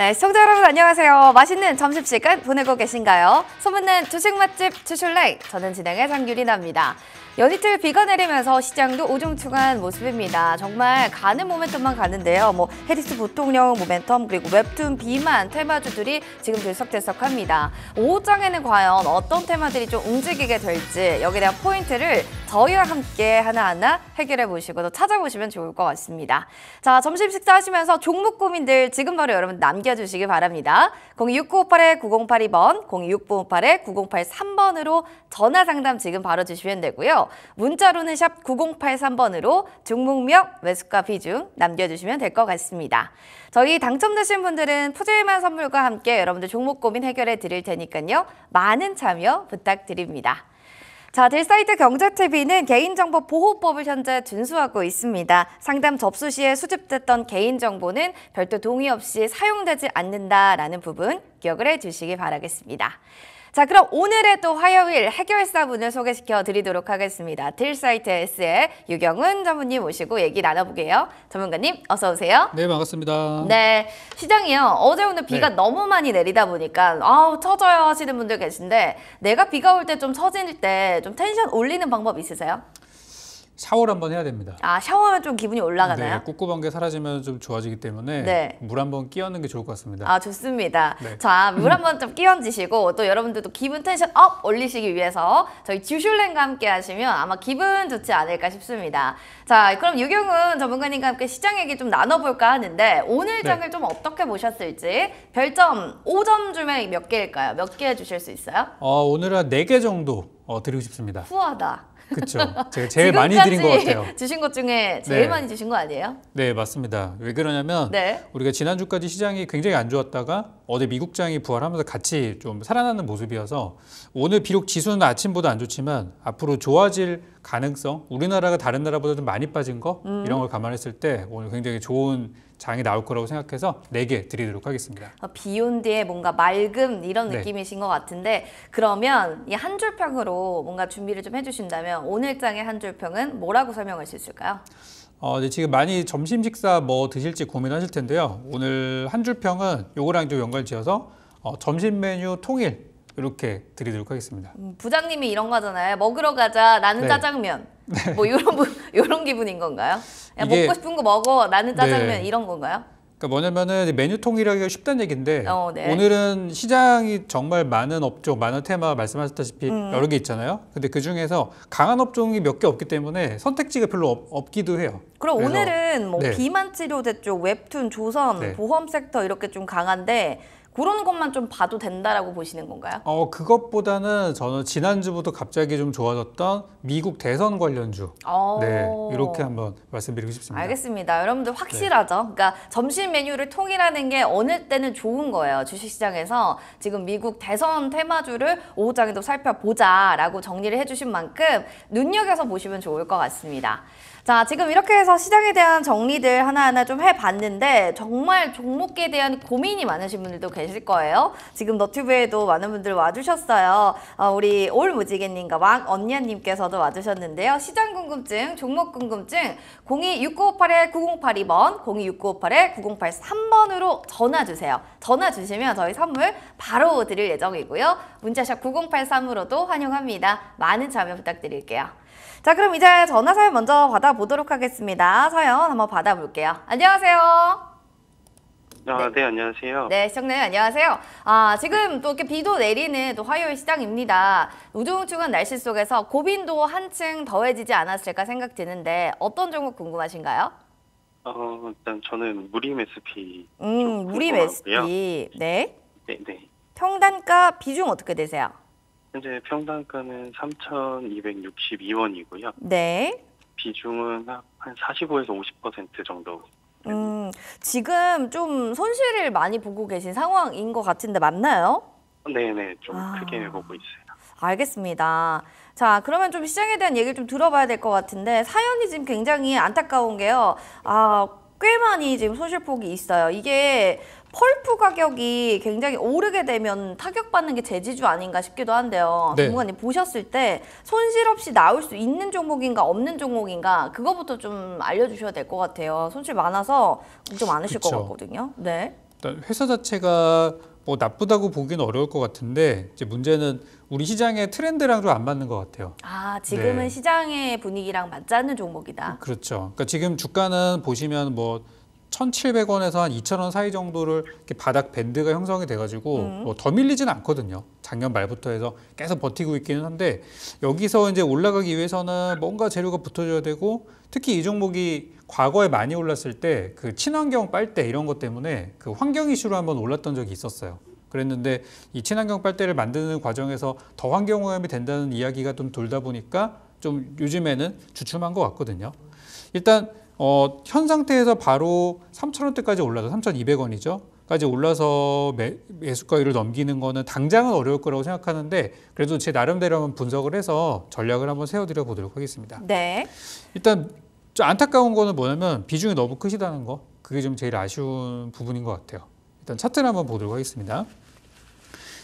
네, 시청자 여러분 안녕하세요. 맛있는 점심시간 보내고 계신가요? 소문난 주식 맛집 주슐레이, 저는 진행의 장유리나입니다. 연이틀 비가 내리면서 시장도 우중충한 모습입니다. 정말 가는 모멘텀만 가는데요. 해리스 부통령 모멘텀 그리고 웹툰 비만 테마주들이 지금 들썩들썩합니다. 오후장에는 과연 어떤 테마들이 좀 움직이게 될지 여기에 대한 포인트를 저희와 함께 하나하나 해결해 보시고 또 찾아보시면 좋을 것 같습니다. 자, 점심 식사하시면서 종목 고민들 지금 바로 여러분 남겨주시기 바랍니다. 02958-9082번, 02958-9083번으로 전화 상담 지금 바로 주시면 되고요. 문자로는 샵 9083번으로 종목명, 매수가 비중 남겨주시면 될 것 같습니다. 저희 당첨되신 분들은 푸짐한 선물과 함께 여러분들 종목 고민 해결해 드릴 테니까요. 많은 참여 부탁드립니다. 자, 딜사이트 경제TV는 개인정보 보호법을 현재 준수하고 있습니다. 상담 접수 시에 수집됐던 개인정보는 별도 동의 없이 사용되지 않는다라는 부분 기억을 해주시기 바라겠습니다. 자, 그럼 오늘의 또 화요일 해결사분을 소개시켜 드리도록 하겠습니다. 딜사이트 S의 유경은 전문님 모시고 얘기 나눠보게요. 전문가님 어서 오세요. 네, 반갑습니다. 네, 시장이요. 어제 오늘 비가 너무 많이 내리다 보니까 아우 처져요 하시는 분들 계신데 내가 비가 올 때 좀 처질 때 좀 텐션 올리는 방법 있으세요? 샤워를 한번 해야 됩니다. 아, 샤워하면 좀 기분이 올라가나요? 네, 꿉꿉한 게 사라지면 좀 좋아지기 때문에 네. 물 한번 끼얹는 게 좋을 것 같습니다. 아, 좋습니다. 네. 자, 물 한번 좀 끼얹으시고 또 여러분들도 기분 텐션 업 올리시기 위해서 저희 주슐랭과 함께 하시면 아마 기분 좋지 않을까 싶습니다. 자, 그럼 유경은 전문가님과 함께 시장 얘기 좀 나눠볼까 하는데 오늘 장을 좀 어떻게 보셨을지 별점 5점 주면 몇 개일까요? 몇 개 주실 수 있어요? 오늘은 한 4개 정도 드리고 싶습니다. 후하다. 그렇죠. 제가 제일 많이 드린 것 같아요. 주신 것 중에 제일 많이 주신 거 아니에요? 네, 맞습니다. 왜 그러냐면 우리가 지난주까지 시장이 굉장히 안 좋았다가 어제 미국장이 부활하면서 같이 좀 살아나는 모습이어서 오늘 비록 지수는 아침보다 안 좋지만 앞으로 좋아질 가능성, 우리나라가 다른 나라보다 좀 많이 빠진 거 이런 걸 감안했을 때 오늘 굉장히 좋은 장이 나올 거라고 생각해서 4개 드리도록 하겠습니다. 비 온 뒤에 뭔가 맑음 이런 느낌이신 것 같은데 그러면 이 한 줄 평으로 뭔가 준비를 좀 해주신다면 오늘 장의 한 줄 평은 뭐라고 설명할 수 있을까요? 네, 지금 많이 점심 식사 뭐 드실지 고민하실 텐데요. 오늘 한 줄 평은 요거랑 좀 연관 지어서 점심 메뉴 통일 이렇게 드리도록 하겠습니다. 부장님이 이런 거잖아요. 먹으러 가자. 나는 짜장면. 뭐 이런 기분인 건가요? 먹고 싶은 거 먹어. 나는 짜장면 이런 건가요? 그러니까 뭐냐면은 메뉴 통일하기가 쉽다는 얘기인데 네. 오늘은 시장이 정말 많은 업종, 많은 테마 말씀하셨다시피 여러 개 있잖아요. 근데 그 중에서 강한 업종이 몇 개 없기 때문에 선택지가 별로 없기도 해요. 그럼 오늘은 뭐 비만 치료제 쪽, 웹툰, 조선, 보험 섹터 이렇게 좀 강한데 그런 것만 좀 봐도 된다라고 보시는 건가요? 그것보다는 저는 지난주부터 갑자기 좀 좋아졌던 미국 대선 관련주. 네, 이렇게 한번 말씀드리고 싶습니다. 알겠습니다. 여러분들 확실하죠? 그러니까 점심 메뉴를 통일하는 게 어느 때는 좋은 거예요. 주식시장에서 지금 미국 대선 테마주를 오후장에도 살펴보자라고 정리를 해주신 만큼 눈여겨서 보시면 좋을 것 같습니다. 자, 지금 이렇게 해서 시장에 대한 정리들 하나하나 좀 해봤는데 정말 종목에 대한 고민이 많으신 분들도 계실 거예요. 지금 너튜브에도 많은 분들 와주셨어요. 우리 올무지개님과 왕언니님께서도 와주셨는데요. 시장 궁금증, 종목 궁금증 026958-9082번, 026958-9083번으로 전화 주세요. 전화 주시면 저희 선물 바로 드릴 예정이고요. 문자샵 9083으로도 환영합니다. 많은 참여 부탁드릴게요. 자, 그럼 이제 전화 사연 먼저 받아보도록 하겠습니다. 사연 한번 받아볼게요. 안녕하세요. 네, 안녕하세요. 네, 시청자님 안녕하세요. 지금 또 이렇게 비도 내리는 또 화요일 시장입니다. 우중충한 날씨 속에서 고민도 한층 더해지지 않았을까 생각 드는데 어떤 종목 궁금하신가요? 일단 저는 무림 SP. 무림 SP. 네. 네. 평단가 비중 어떻게 되세요? 현재 평단가는 3,262원이고요. 네. 비중은 한 45에서 50% 정도. 지금 좀 손실을 많이 보고 계신 상황인 것 같은데 맞나요? 네네, 좀 크게 보고 있어요. 알겠습니다. 자, 그러면 좀 시장에 대한 얘기를 좀 들어봐야 될 것 같은데 사연이 지금 굉장히 안타까운 게요. 꽤 많이 지금 손실폭이 있어요. 이게 펄프 가격이 굉장히 오르게 되면 타격받는 게 제지주 아닌가 싶기도 한데요. 전문가님 보셨을 때 손실 없이 나올 수 있는 종목인가 없는 종목인가 그거부터 좀 알려주셔야 될 것 같아요. 손실 많아서 걱정 많으실 것 같거든요. 네. 일단 회사 자체가 뭐 나쁘다고 보기는 어려울 것 같은데 이제 문제는 우리 시장의 트렌드랑 좀 안 맞는 것 같아요. 아, 지금은 네. 시장의 분위기랑 맞지 않는 종목이다. 그렇죠. 그러니까 지금 주가는 보시면 뭐 1,700원에서 한 2,000원 사이 정도를 이렇게 바닥 밴드가 형성이 돼가지고 뭐 더 밀리지는 않거든요. 작년 말부터 해서 계속 버티고 있기는 한데 여기서 이제 올라가기 위해서는 뭔가 재료가 붙어줘야 되고 특히 이 종목이 과거에 많이 올랐을 때 그 친환경 빨대 이런 것 때문에 그 환경 이슈로 한번 올랐던 적이 있었어요. 그랬는데 이 친환경 빨대를 만드는 과정에서 더 환경 오염이 된다는 이야기가 좀 돌다 보니까 좀 요즘에는 주춤한 것 같거든요. 일단 현 상태에서 바로 3,000원대까지 올라서 3,200원이죠. 까지 올라서 매수가율을 넘기는 거는 당장은 어려울 거라고 생각하는데 그래도 제 나름대로 한번 분석을 해서 전략을 한번 세워드려 보도록 하겠습니다. 네. 일단 좀 안타까운 거는 뭐냐면 비중이 너무 크시다는 거. 그게 좀 제일 아쉬운 부분인 것 같아요. 일단 차트를 한번 보도록 하겠습니다.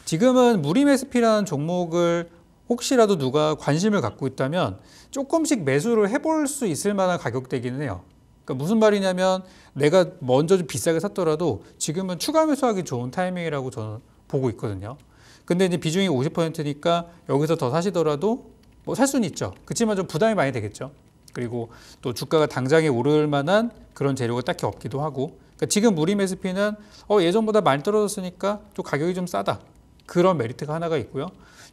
지금은 무림 SP라는 종목을 혹시라도 누가 관심을 갖고 있다면 조금씩 매수를 해볼 수 있을 만한 가격대기는 해요. 그러니까 무슨 말이냐면 내가 먼저 좀 비싸게 샀더라도 지금은 추가 매수하기 좋은 타이밍이라고 저는 보고 있거든요. 근데 이제 비중이 50%니까 여기서 더 사시더라도 뭐 살 수는 있죠. 그렇지만 좀 부담이 많이 되겠죠. 그리고 또 주가가 당장에 오를 만한 그런 재료가 딱히 없기도 하고 그러니까 지금 무림 SP는 예전보다 많이 떨어졌으니까 좀 가격이 좀 싸다. 그런 메리트가 하나가 있고요.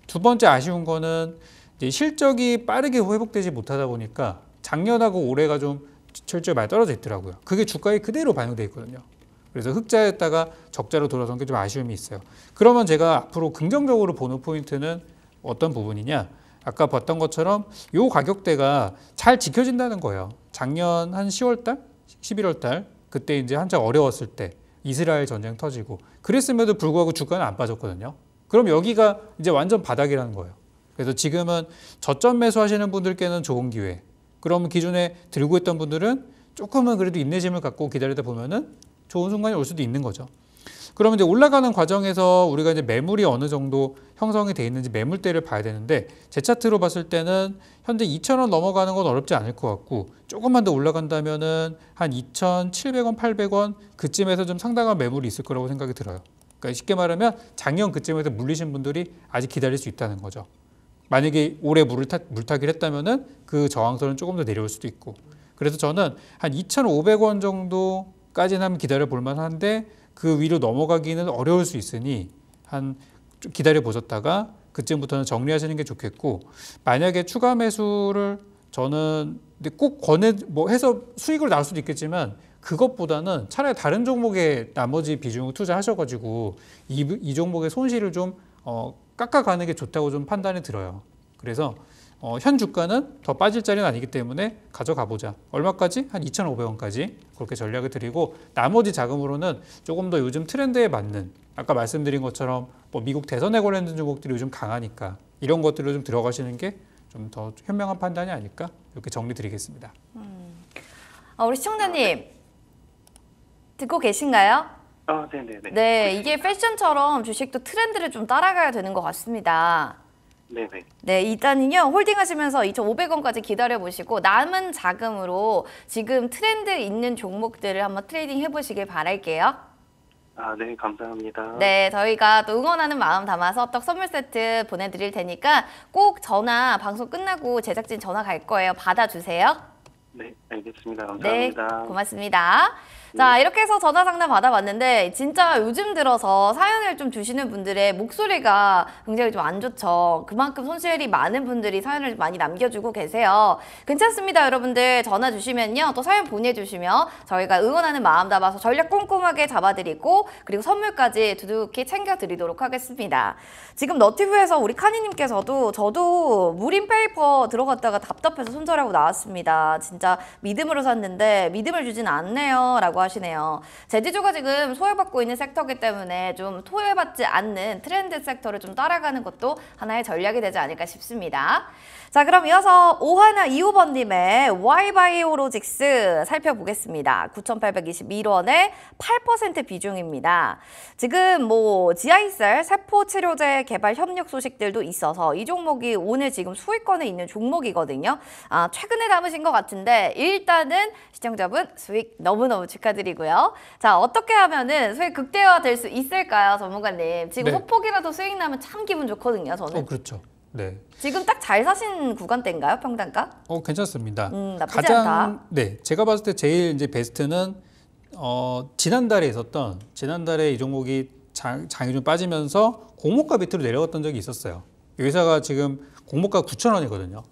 두 번째 아쉬운 거는 이제 실적이 빠르게 회복되지 못하다 보니까 작년하고 올해가 좀 실적이 많이 떨어져 있더라고요. 그게 주가에 그대로 반영돼 있거든요. 그래서 흑자였다가 적자로 돌아선 게 좀 아쉬움이 있어요. 그러면 제가 앞으로 긍정적으로 보는 포인트는 어떤 부분이냐? 아까 봤던 것처럼 이 가격대가 잘 지켜진다는 거예요. 작년 한 10월 달, 11월 달 그때 이제 한창 어려웠을 때 이스라엘 전쟁 터지고 그랬음에도 불구하고 주가는 안 빠졌거든요. 그럼 여기가 이제 완전 바닥이라는 거예요. 그래서 지금은 저점 매수하시는 분들께는 좋은 기회. 그러면 기존에 들고 있던 분들은 조금은 그래도 인내심을 갖고 기다리다 보면은 좋은 순간이 올 수도 있는 거죠. 그러면 이제 올라가는 과정에서 우리가 이제 매물이 어느 정도 형성이 돼 있는지 매물대를 봐야 되는데 제 차트로 봤을 때는 현재 2,000원 넘어가는 건 어렵지 않을 것 같고 조금만 더 올라간다면은 한 2,700원, 800원 그쯤에서 좀 상당한 매물이 있을 거라고 생각이 들어요. 그러니까 쉽게 말하면 작년 그쯤에서 물리신 분들이 아직 기다릴 수 있다는 거죠. 만약에 올해 물타기를 했다면은 그 저항선은 조금 더 내려올 수도 있고 그래서 저는 한 2,500원 정도까지는 한번 기다려 볼 만한데 그 위로 넘어가기는 어려울 수 있으니 한 좀 기다려 보셨다가 그쯤부터는 정리하시는 게 좋겠고 만약에 추가 매수를 저는 꼭 해서 수익으로 나올 수도 있겠지만 그것보다는 차라리 다른 종목에 나머지 비중을 투자하셔가지고 이 종목의 손실을 좀 깎아가는 게 좋다고 좀 판단이 들어요. 그래서 현 주가는 더 빠질 자리는 아니기 때문에 가져가 보자. 얼마까지? 한 2,500원까지 그렇게 전략을 드리고 나머지 자금으로는 조금 더 요즘 트렌드에 맞는 아까 말씀드린 것처럼 뭐 미국 대선에 관련된 종목들이 요즘 강하니까 이런 것들로 좀 들어가시는 게 좀 더 현명한 판단이 아닐까 이렇게 정리 드리겠습니다. 우리 시청자님 듣고 계신가요? 네네네. 네, 이게 패션처럼 주식도 트렌드를 좀 따라가야 되는 것 같습니다. 네네. 네, 일단은요 홀딩하시면서 2,500원까지 기다려보시고 남은 자금으로 지금 트렌드 있는 종목들을 한번 트레이딩 해보시길 바랄게요. 네, 감사합니다. 네, 저희가 또 응원하는 마음 담아서 떡 선물 세트 보내드릴 테니까 꼭 방송 끝나고 제작진 전화 갈 거예요. 받아주세요. 네, 알겠습니다. 네, 감사합니다. 고맙습니다. 자, 이렇게 해서 전화 상담 받아봤는데 진짜 요즘 들어서 사연을 좀 주시는 분들의 목소리가 굉장히 좀 안 좋죠. 그만큼 손실이 많은 분들이 사연을 많이 남겨주고 계세요. 괜찮습니다, 여러분들. 전화 주시면요. 또 사연 보내주시면 저희가 응원하는 마음 담아서 전략 꼼꼼하게 잡아드리고 그리고 선물까지 두둑히 챙겨드리도록 하겠습니다. 지금 너티브에서 우리 카니님께서도 저도 무림 페이퍼 들어갔다가 답답해서 손절하고 나왔습니다. 진짜 믿음으로 샀는데 믿음을 주진 않네요. 라고 하시네요. 제지주가 지금 소외받고 있는 섹터이기 때문에 좀 소외받지 않는 트렌드 섹터를 좀 따라가는 것도 하나의 전략이 되지 않을까 싶습니다. 자, 그럼 이어서 5125번님의 Y바이오로직스 살펴보겠습니다. 9,821원에 8% 비중입니다. 지금 뭐 지아이셀 세포치료제 개발 협력 소식들도 있어서 이 종목이 오늘 지금 수익권에 있는 종목이거든요. 최근에 담으신 것 같은데 있는데 일단은 시청자분 수익 너무너무 축하드리고요. 자, 어떻게 하면은 수익 극대화될 수 있을까요, 전문가님? 지금 네. 소폭이라도 수익 나면 참 기분 좋거든요, 저는. 그렇죠. 네. 지금 딱 잘 사신 구간대인가요, 평단가? 괜찮습니다. 나쁘지 않다. 네, 제가 봤을 때 제일 이제 베스트는 지난달에 이 종목이 장이 좀 빠지면서 공모가 밑으로 내려갔던 적이 있었어요. 이 회사가 지금 공모가 9,000원이거든요.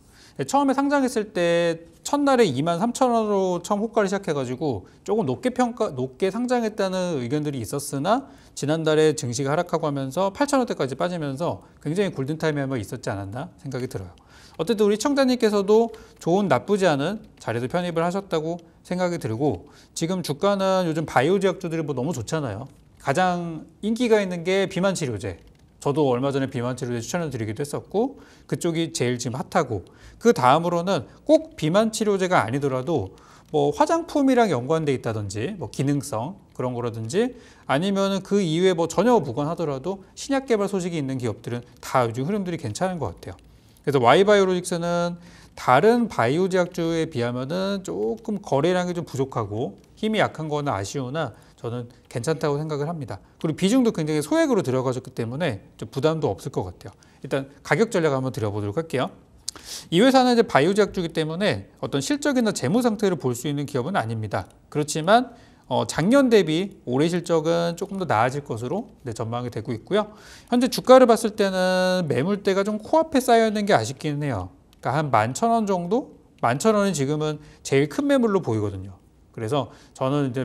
처음에 상장했을 때 첫날에 23,000원으로 처음 호가를 시작해가지고 조금 높게 상장했다는 의견들이 있었으나 지난달에 증시가 하락하고 하면서 8,000원대까지 빠지면서 굉장히 골든타임이 한번 있었지 않았나 생각이 들어요. 어쨌든 우리 시청자님께서도 좋은 나쁘지 않은 자리에서 편입을 하셨다고 생각이 들고 지금 주가는 요즘 바이오 제약주들이 뭐 너무 좋잖아요. 가장 인기가 있는 게 비만 치료제. 저도 얼마 전에 비만 치료제 추천을 드리기도 했었고 그쪽이 제일 지금 핫하고 그 다음으로는 꼭 비만 치료제가 아니더라도 뭐 화장품이랑 연관돼 있다든지 뭐 기능성 그런 거라든지 아니면은 그 이외에 뭐 전혀 무관하더라도 신약 개발 소식이 있는 기업들은 다 요즘 흐름들이 괜찮은 것 같아요. 그래서 Y바이오로직스는 다른 바이오 제약주에 비하면은 조금 거래량이 좀 부족하고 힘이 약한 거는 아쉬우나 저는 괜찮다고 생각을 합니다. 그리고 비중도 굉장히 소액으로 들어가졌기 때문에 좀 부담도 없을 것 같아요. 일단 가격 전략 한번 드려보도록 할게요. 이 회사는 이제 바이오 제약주이기 때문에 어떤 실적이나 재무 상태를 볼 수 있는 기업은 아닙니다. 그렇지만 작년 대비 올해 실적은 조금 더 나아질 것으로 전망이 되고 있고요. 현재 주가를 봤을 때는 매물대가 좀 코앞에 쌓여 있는 게 아쉽기는 해요. 그러니까 한 11,000원 정도? 11,000원이 지금은 제일 큰 매물로 보이거든요. 그래서 저는 이제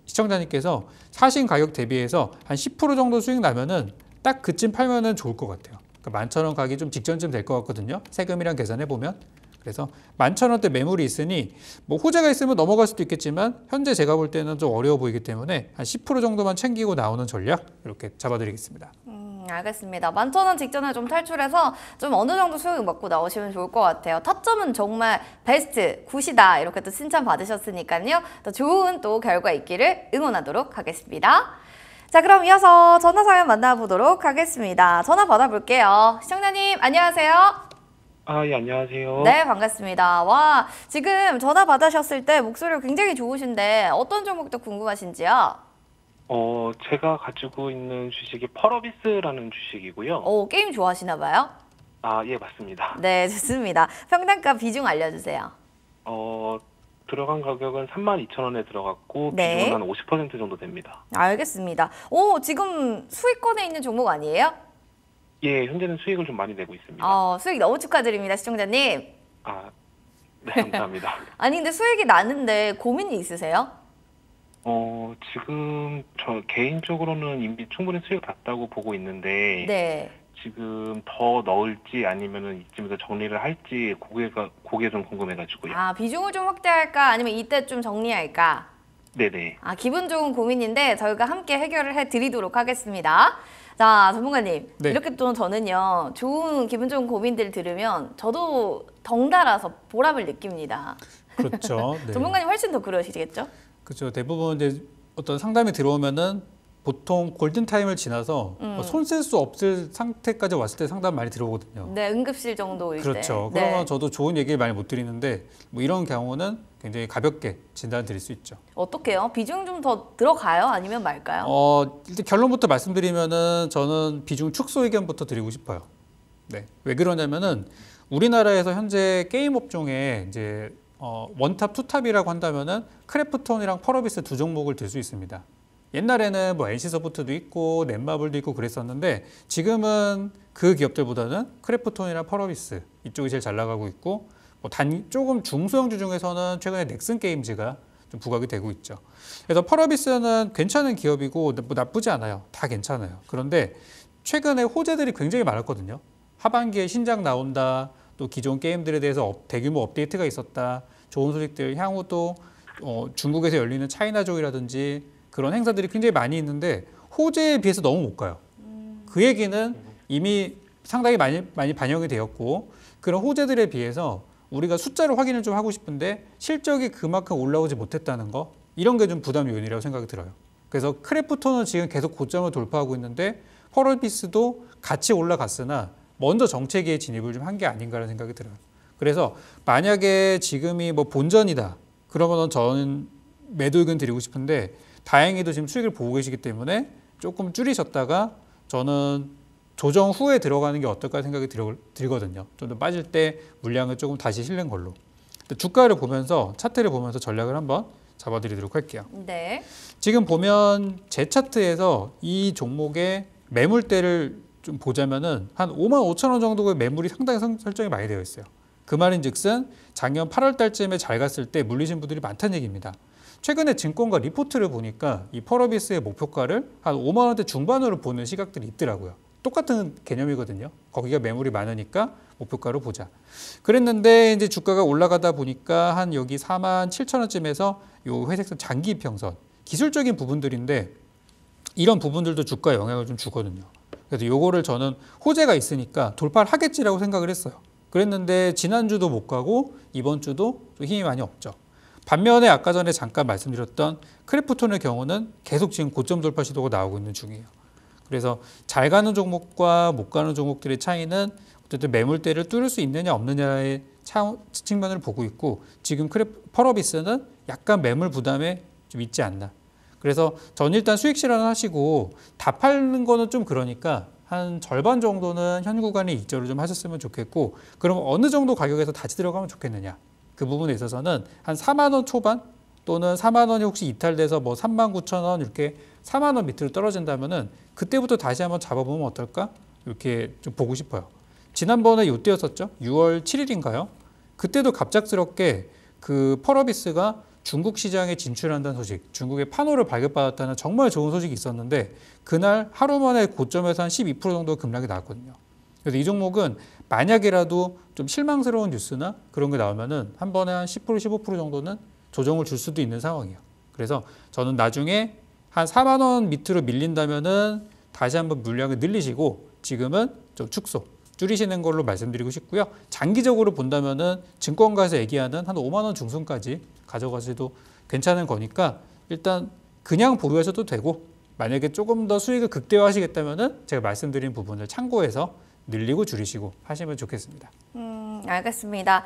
시청자님께서 사신 가격 대비해서 한 10% 정도 수익 나면은 딱 그쯤 팔면은 좋을 것 같아요. 그러니까 11,000원 가기 좀 직전쯤 될 것 같거든요. 세금이랑 계산해 보면. 그래서 11,000원대 매물이 있으니 뭐 호재가 있으면 넘어갈 수도 있겠지만 현재 제가 볼 때는 좀 어려워 보이기 때문에 한 10% 정도만 챙기고 나오는 전략 이렇게 잡아드리겠습니다. 알겠습니다. 11,000원 직전에 좀 탈출해서 좀 어느 정도 수익 먹고 나오시면 좋을 것 같아요. 타점은 정말 베스트, 굿이다 이렇게 또 칭찬 받으셨으니까요. 더 좋은 또 결과 있기를 응원하도록 하겠습니다. 자, 그럼 이어서 전화 사연 만나보도록 하겠습니다. 전화 받아볼게요. 시청자님 안녕하세요. 예, 안녕하세요. 네, 반갑습니다. 와, 지금 전화 받으셨을 때 목소리가 굉장히 좋으신데 어떤 종목도 궁금하신지요? 제가 가지고 있는 주식이 펄어비스라는 주식이고요. 게임 좋아하시나 봐요? 예, 맞습니다. 네, 좋습니다. 평단가 비중 알려주세요. 들어간 가격은 32,000원에 들어갔고 네. 비중은 한 50% 정도 됩니다. 알겠습니다. 지금 수익권에 있는 종목 아니에요? 예, 현재는 수익을 좀 많이 내고 있습니다. 수익 너무 축하드립니다, 시청자님. 네, 감사합니다. 아니, 근데 수익이 나는데 고민이 있으세요? 지금 저 개인적으로는 이미 충분히 수익을 봤다고 보고 있는데 네. 지금 더 넣을지 아니면은 이쯤에서 정리를 할지 그게 좀 궁금해가지고요. 비중을 좀 확대할까 아니면 이때 좀 정리할까? 네네. 기분 좋은 고민인데 저희가 함께 해결을 해드리도록 하겠습니다. 자, 전문가님. 네. 이렇게 또 저는요, 기분 좋은 고민들 들으면 저도 덩달아서 보람을 느낍니다. 그렇죠. 네. 전문가님 훨씬 더 그러시겠죠? 그렇죠. 대부분 이제 어떤 상담이 들어오면은 보통 골든타임을 지나서 손 쓸 수 없을 상태까지 왔을 때 상담 많이 들어오거든요. 네, 응급실 정도일 그렇죠. 때. 그러면 저도 좋은 얘기를 많이 못 드리는데 뭐 이런 경우는 굉장히 가볍게 진단을 드릴 수 있죠. 어떻게 해요? 비중 좀 더 들어가요? 아니면 말까요? 일단 결론부터 말씀드리면은 저는 비중 축소 의견부터 드리고 싶어요. 네. 왜 그러냐면은 우리나라에서 현재 게임 업종에 이제 원탑, 투탑이라고 한다면은 크래프톤이랑 펄어비스 두 종목을 들 수 있습니다. 옛날에는 뭐 NC소프트도 있고 넷마블도 있고 그랬었는데 지금은 그 기업들보다는 크래프톤이랑 펄어비스 이쪽이 제일 잘 나가고 있고 조금 중소형주 중에서는 최근에 넥슨 게임즈가 좀 부각이 되고 있죠. 그래서 펄어비스는 괜찮은 기업이고 뭐 나쁘지 않아요. 다 괜찮아요. 그런데 최근에 호재들이 굉장히 많았거든요. 하반기에 신작 나온다. 또 기존 게임들에 대해서 대규모 업데이트가 있었다. 좋은 소식들 향후 또 중국에서 열리는 차이나족이라든지 그런 행사들이 굉장히 많이 있는데 호재에 비해서 너무 못 가요. 그 얘기는 이미 상당히 많이 반영이 되었고 그런 호재들에 비해서 우리가 숫자로 확인을 좀 하고 싶은데 실적이 그만큼 올라오지 못했다는 거 이런 게 좀 부담 요인이라고 생각이 들어요. 그래서 크래프톤은 지금 계속 고점을 돌파하고 있는데 펄어비스도 같이 올라갔으나 먼저 정체기에 진입을 좀 한 게 아닌가라는 생각이 들어요. 그래서 만약에 지금이 뭐 본전이다. 그러면 저는 매도 의견 드리고 싶은데 다행히도 지금 수익을 보고 계시기 때문에 조금 줄이셨다가 저는 조정 후에 들어가는 게 어떨까 생각이 들거든요. 좀 더 빠질 때 물량을 조금 다시 실는 걸로. 주가를 보면서 차트를 보면서 전략을 한번 잡아드리도록 할게요. 네. 지금 보면 제 차트에서 이 종목의 매물대를 좀 보자면은 한 5만 5천 원 정도의 매물이 상당히 설정이 많이 되어 있어요. 그 말인즉슨 작년 8월 달쯤에 잘 갔을 때 물리신 분들이 많다는 얘기입니다. 최근에 증권가 리포트를 보니까 이 펄어비스의 목표가를 한 5만 원대 중반으로 보는 시각들이 있더라고요. 똑같은 개념이거든요. 거기가 매물이 많으니까 목표가로 보자. 그랬는데 이제 주가가 올라가다 보니까 한 여기 4만 7천 원쯤에서 요 회색선 장기 이평선 기술적인 부분들인데 이런 부분들도 주가에 영향을 좀 주거든요. 그래서 요거를 저는 호재가 있으니까 돌파를 하겠지라고 생각을 했어요. 그랬는데 지난주도 못 가고 이번 주도 좀 힘이 많이 없죠. 반면에 아까 전에 잠깐 말씀드렸던 크래프톤의 경우는 계속 지금 고점 돌파 시도가 나오고 있는 중이에요. 그래서 잘 가는 종목과 못 가는 종목들의 차이는 어쨌든 매물대를 뚫을 수 있느냐 없느냐의 측면을 보고 있고 지금 펄어비스는 약간 매물 부담에 좀 있지 않나. 그래서 전 일단 수익 실현을 하시고 다 팔는 거는 좀 그러니까 한 절반 정도는 현 구간에 익절을 좀 하셨으면 좋겠고 그럼 어느 정도 가격에서 다시 들어가면 좋겠느냐. 그 부분에 있어서는 한 4만 원 초반 또는 4만 원이 혹시 이탈돼서 뭐 3만 9천 원 이렇게 4만 원 밑으로 떨어진다면은 그때부터 다시 한번 잡아보면 어떨까? 이렇게 좀 보고 싶어요. 지난번에 이때였었죠. 6월 7일인가요? 그때도 갑작스럽게 그 펄어비스가 중국 시장에 진출한다는 소식, 중국의 판호를 발급받았다는 정말 좋은 소식이 있었는데 그날 하루 만에 고점에서 한 12% 정도 급락이 나왔거든요. 그래서 이 종목은 만약이라도 좀 실망스러운 뉴스나 그런 게 나오면은 한 번에 한 10% 15% 정도는 조정을 줄 수도 있는 상황이에요. 그래서 저는 나중에 한 4만 원 밑으로 밀린다면은 다시 한번 물량을 늘리시고 지금은 좀 축소 줄이시는 걸로 말씀드리고 싶고요. 장기적으로 본다면은 증권가에서 얘기하는 한 5만 원 중순까지 가져가셔도 괜찮은 거니까 일단 그냥 보유하셔도 되고 만약에 조금 더 수익을 극대화하시겠다면은 제가 말씀드린 부분을 참고해서 늘리고 줄이시고 하시면 좋겠습니다. 알겠습니다.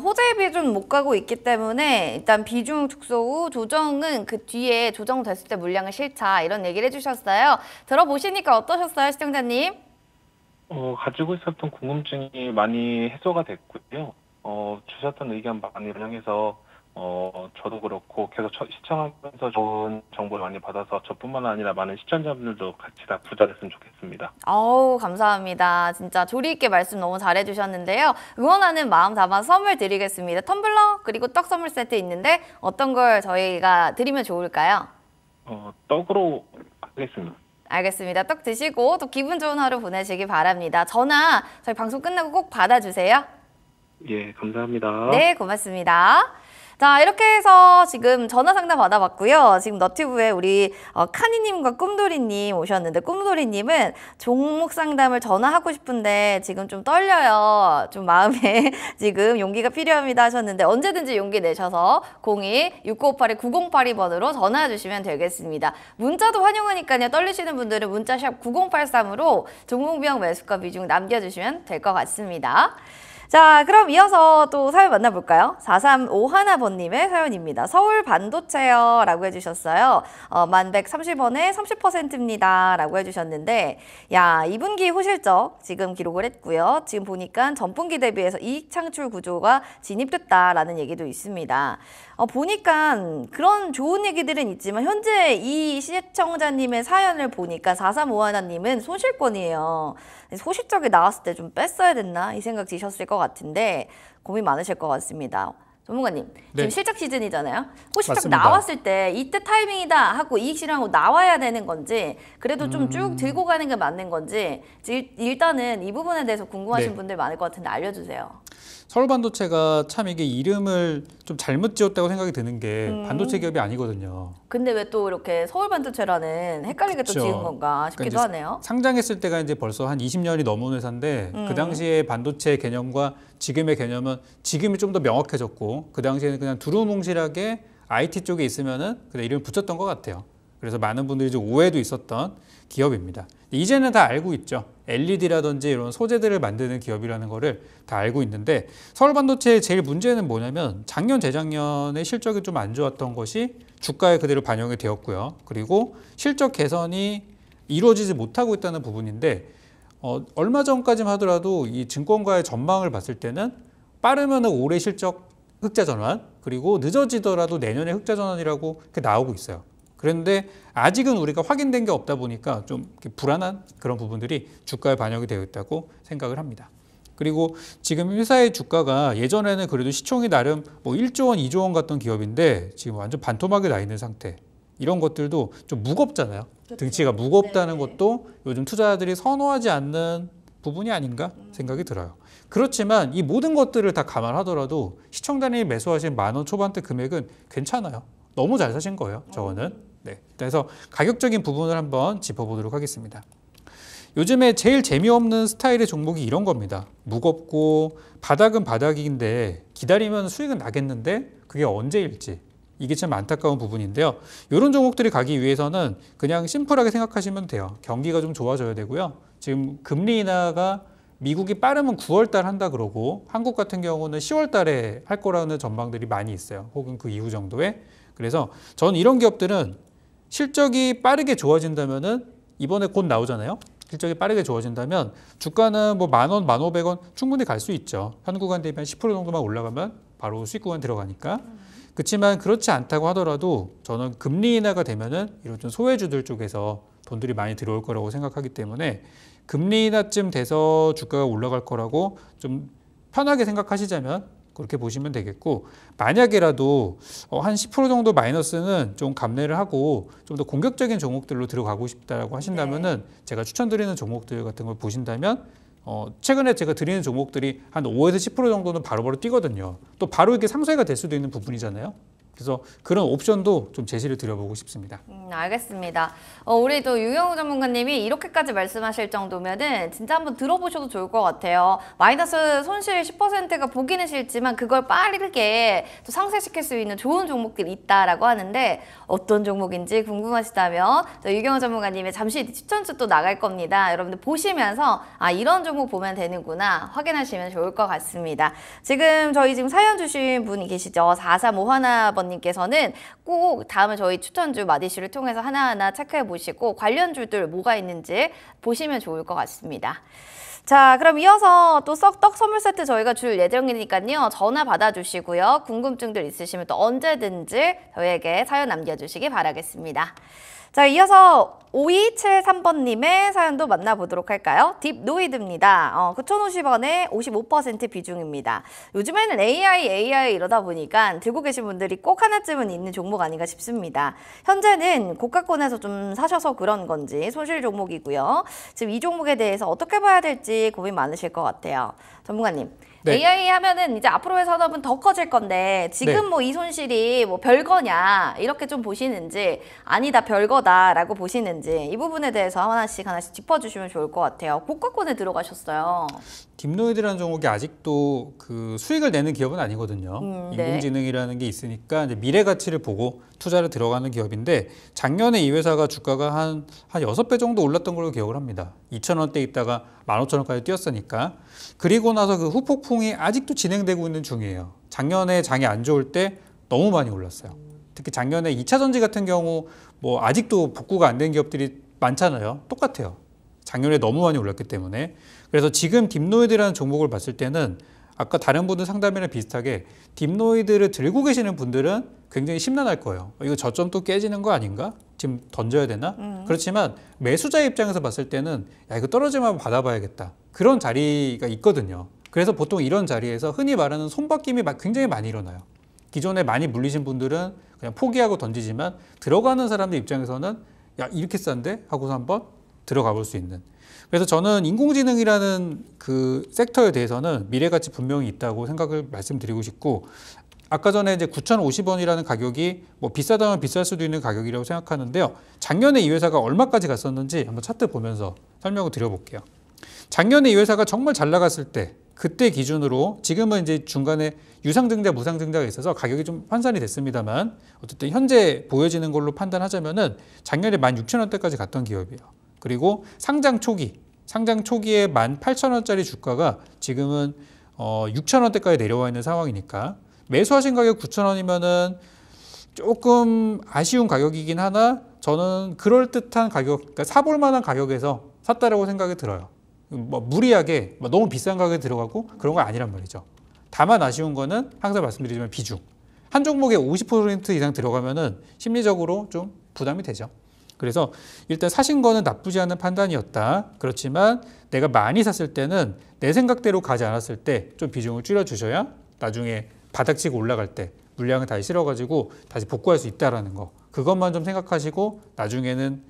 호재 비중 못 가고 있기 때문에 일단 비중 축소 후 조정은 그 뒤에 조정됐을 때 물량을 실자 이런 얘기를 해주셨어요. 들어보시니까 어떠셨어요, 시청자님? 가지고 있었던 궁금증이 많이 해소가 됐고요. 주셨던 의견 많이 반영해서 저도 그렇고 계속 시청하면서 좋은 정보를 많이 받아서 저뿐만 아니라 많은 시청자분들도 같이 다 부자 됐으면 좋겠습니다. 어우, 감사합니다. 진짜 조리 있게 말씀 너무 잘해주셨는데요. 응원하는 마음 담아서 선물 드리겠습니다. 텀블러 그리고 떡 선물 세트 있는데 어떤 걸 저희가 드리면 좋을까요? 떡으로 하겠습니다. 알겠습니다. 떡 드시고 또 기분 좋은 하루 보내시기 바랍니다. 전화 저희 방송 끝나고 꼭 받아주세요. 예, 감사합니다. 네, 고맙습니다. 자, 이렇게 해서 지금 전화 상담 받아봤고요. 지금 너튜브에 우리 카니님과 꿈돌이님 오셨는데 꿈돌이님은 종목 상담을 전화하고 싶은데 지금 좀 떨려요. 좀 마음에 지금 용기가 필요합니다 하셨는데 언제든지 용기 내셔서 02-6958-9082번으로 전화 주시면 되겠습니다. 문자도 환영하니까요. 떨리시는 분들은 문자샵 9083으로 종목명 매수가 비중 남겨주시면 될 것 같습니다. 자, 그럼 이어서 또 사연 만나볼까요? 4351번님의 사연입니다. 서울 반도체요 라고 해주셨어요. 1130원에 30%입니다 라고 해주셨는데 야, 2분기 호실적 지금 기록을 했고요. 지금 보니까 전분기 대비해서 이익 창출 구조가 진입됐다라는 얘기도 있습니다. 보니까 그런 좋은 얘기들은 있지만 현재 이 시청자님의 사연을 보니까 4351님은 소실권이에요. 소실적이 나왔을 때 좀 뺐어야 됐나 이 생각 드셨을 것 같은데 고민 많으실 것 같습니다. 전문가님, 네. 지금 실적 시즌이잖아요. 호실적 맞습니다. 나왔을 때 이때 타이밍이다 하고 이익 실현하고 나와야 되는 건지 그래도 좀 쭉 들고 가는 게 맞는 건지 일단은 이 부분에 대해서 궁금하신 네. 분들 많을 것 같은데 알려주세요. 서울반도체가 참 이게 이름을 좀 잘못 지었다고 생각이 드는 게 반도체 기업이 아니거든요. 근데 왜 또 이렇게 서울반도체라는 헷갈리게 또 그쵸. 지은 건가 싶기도 그러니까 하네요. 상장했을 때가 이제 벌써 한 20년이 넘은 회사인데 그 당시에 반도체 개념과 지금의 개념은 지금이 좀 더 명확해졌고 그 당시에는 그냥 두루뭉실하게 IT 쪽에 있으면은 그냥 이름을 붙였던 것 같아요. 그래서 많은 분들이 좀 오해도 있었던 기업입니다. 이제는 다 알고 있죠. LED라든지 이런 소재들을 만드는 기업이라는 거를 다 알고 있는데 서울반도체의 제일 문제는 뭐냐면 작년, 재작년에 실적이 좀 안 좋았던 것이 주가에 그대로 반영이 되었고요. 그리고 실적 개선이 이루어지지 못하고 있다는 부분인데 얼마 전까지만 하더라도 이 증권가의 전망을 봤을 때는 빠르면 올해 실적 흑자 전환, 그리고 늦어지더라도 내년에 흑자 전환이라고 이렇게 나오고 있어요. 그런데 아직은 우리가 확인된 게 없다 보니까 좀 불안한 그런 부분들이 주가에 반영이 되어 있다고 생각을 합니다. 그리고 지금 회사의 주가가 예전에는 그래도 시총이 나름 뭐 1조 원, 2조 원 같던 기업인데 지금 완전 반토막이 나 있는 상태. 이런 것들도 좀 무겁잖아요. 그렇죠. 등치가 무겁다는 것도 요즘 투자자들이 선호하지 않는 부분이 아닌가 생각이 들어요. 그렇지만 이 모든 것들을 다 감안하더라도 시청 단위 매수하신 10,000원 초반대 금액은 괜찮아요. 너무 잘 사신 거예요, 저거는. 네. 그래서 가격적인 부분을 한번 짚어보도록 하겠습니다. 요즘에 제일 재미없는 스타일의 종목이 이런 겁니다. 무겁고 바닥은 바닥인데 기다리면 수익은 나겠는데 그게 언제일지. 이게 참 안타까운 부분인데요. 이런 종목들이 가기 위해서는 그냥 심플하게 생각하시면 돼요. 경기가 좀 좋아져야 되고요. 지금 금리 인하가 미국이 빠르면 9월 달 한다 그러고 한국 같은 경우는 10월 달에 할 거라는 전망들이 많이 있어요. 혹은 그 이후 정도에. 그래서 저는 이런 기업들은 실적이 빠르게 좋아진다면은 이번에 곧 나오잖아요. 실적이 빠르게 좋아진다면 주가는 뭐 10,000원, 1,500원 충분히 갈 수 있죠. 현 구간 대비 한 10% 정도만 올라가면 바로 수익 구간 들어가니까. 그렇지만 그렇지 않다고 하더라도 저는 금리 인하가 되면은 이런 좀 소외주들 쪽에서 돈들이 많이 들어올 거라고 생각하기 때문에 금리 인하쯤 돼서 주가가 올라갈 거라고 좀 편하게 생각하시자면 그렇게 보시면 되겠고, 만약에라도 한 10% 정도 마이너스는 좀 감내를 하고 좀 더 공격적인 종목들로 들어가고 싶다라고 하신다면은 제가 추천드리는 종목들 같은 걸 보신다면 최근에 제가 드리는 종목들이 한 5에서 10% 정도는 바로바로 뛰거든요. 또 바로 이렇게 상쇄가 될 수도 있는 부분이잖아요. 그래서 그런 옵션도 좀 제시를 드려보고 싶습니다. 알겠습니다. 우리 또 유경우 전문가님이 이렇게까지 말씀하실 정도면은 진짜 한번 들어보셔도 좋을 것 같아요. 마이너스 손실 10%가 보기는 싫지만 그걸 빠르게 또 상쇄시킬 수 있는 좋은 종목들이 있다라고 하는데 어떤 종목인지 궁금하시다면 또 유경우 전문가님의 잠시 추천주 또 나갈 겁니다. 여러분들 보시면서 이런 종목 보면 되는구나 확인하시면 좋을 것 같습니다. 지금 사연 주신 분이 계시죠. 4351번 님께서는 꼭 다음에 저희 추천주 마디슈를 통해서 하나하나 체크해 보시고 관련주들 뭐가 있는지 보시면 좋을 것 같습니다. 자, 그럼 이어서 또 떡 선물 세트 저희가 줄 예정이니까요. 전화 받아주시고요. 궁금증들 있으시면 또 언제든지 저희에게 사연 남겨주시기 바라겠습니다. 자, 이어서 5273번님의 사연도 만나보도록 할까요? 딥노이드입니다. 9,050원에 55% 비중입니다. 요즘에는 AI 이러다 보니까 들고 계신 분들이 꼭 하나쯤은 있는 종목 아닌가 싶습니다. 현재는 고가권에서 좀 사셔서 그런 건지 손실 종목이고요. 지금 이 종목에 대해서 어떻게 봐야 될지 고민 많으실 것 같아요. 전문가님. 네. AI 하면은 이제 앞으로의 산업은 더 커질 건데 지금 네. 뭐 이 손실이 뭐 별거냐 이렇게 좀 보시는지 아니다 별거다라고 보시는지 이 부분에 대해서 하나씩 짚어주시면 좋을 것 같아요. 고가권에 들어가셨어요. 딥노이드라는 종목이 아직도 그 수익을 내는 기업은 아니거든요. 인공지능이라는 게 있으니까 이제 미래 가치를 보고 투자를 들어가는 기업인데 작년에 이 회사가 주가가 한 6배 정도 올랐던 걸로 기억을 합니다. 2,000원대 있다가 15,000원까지 뛰었으니까. 그리고 나서 그 후폭풍이 아직도 진행되고 있는 중이에요. 작년에 장이 안 좋을 때 너무 많이 올랐어요. 특히 작년에 2차 전지 같은 경우 뭐 아직도 복구가 안 된 기업들이 많잖아요. 똑같아요. 작년에 너무 많이 올랐기 때문에. 그래서 지금 딥노이드라는 종목을 봤을 때는 아까 다른 분들 상담이랑 비슷하게 딥노이드를 들고 계시는 분들은 굉장히 심란할 거예요. 이거 저점 또 깨지는 거 아닌가? 지금 던져야 되나? 그렇지만 매수자 입장에서 봤을 때는 야 이거 떨어지면 받아봐야겠다. 그런 자리가 있거든요. 그래서 보통 이런 자리에서 흔히 말하는 손바뀜이 굉장히 많이 일어나요. 기존에 많이 물리신 분들은 그냥 포기하고 던지지만 들어가는 사람들 입장에서는 야 이렇게 싼데? 하고서 한번 들어가 볼 수 있는. 그래서 저는 인공지능이라는 그 섹터에 대해서는 미래가치 분명히 있다고 생각을 말씀드리고 싶고, 아까 전에 이제 9,050원이라는 가격이 뭐 비싸다면 비쌀 수도 있는 가격이라고 생각하는데요. 작년에 이 회사가 얼마까지 갔었는지 한번 차트 보면서 설명을 드려볼게요. 작년에 이 회사가 정말 잘 나갔을 때 그때 기준으로 지금은 이제 중간에 유상증자, 무상증자가 있어서 가격이 좀 환산이 됐습니다만 어쨌든 현재 보여지는 걸로 판단하자면은 작년에 16,000원대까지 갔던 기업이에요. 그리고 상장 초기에 18,000원짜리 주가가 지금은 6,000원대까지 내려와 있는 상황이니까 매수하신 가격 9,000원이면은 조금 아쉬운 가격이긴 하나 저는 그럴듯한 가격, 그러니까 사볼 만한 가격에서 샀다라고 생각이 들어요. 뭐 무리하게 너무 비싼 가격에 들어가고 그런 건 아니란 말이죠. 다만 아쉬운 거는 항상 말씀드리지만 비중. 한 종목에 50% 이상 들어가면은 심리적으로 좀 부담이 되죠. 그래서 일단 사신 거는 나쁘지 않은 판단이었다. 그렇지만 내가 많이 샀을 때는 내 생각대로 가지 않았을 때 좀 비중을 줄여주셔야 나중에 바닥치고 올라갈 때 물량을 다시 실어가지고 다시 복구할 수 있다라는 거. 그것만 좀 생각하시고 나중에는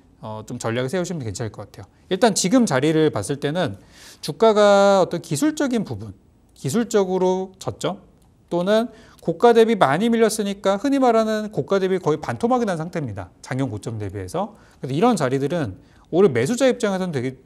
좀 전략을 세우시면 괜찮을 것 같아요. 일단 지금 자리를 봤을 때는 주가가 어떤 기술적인 부분, 기술적으로 저점 또는 고가 대비 많이 밀렸으니까 흔히 말하는 고가 대비 거의 반토막이 난 상태입니다. 작년 고점 대비해서. 그래서 이런 자리들은 올해 매수자 입장에서는 되게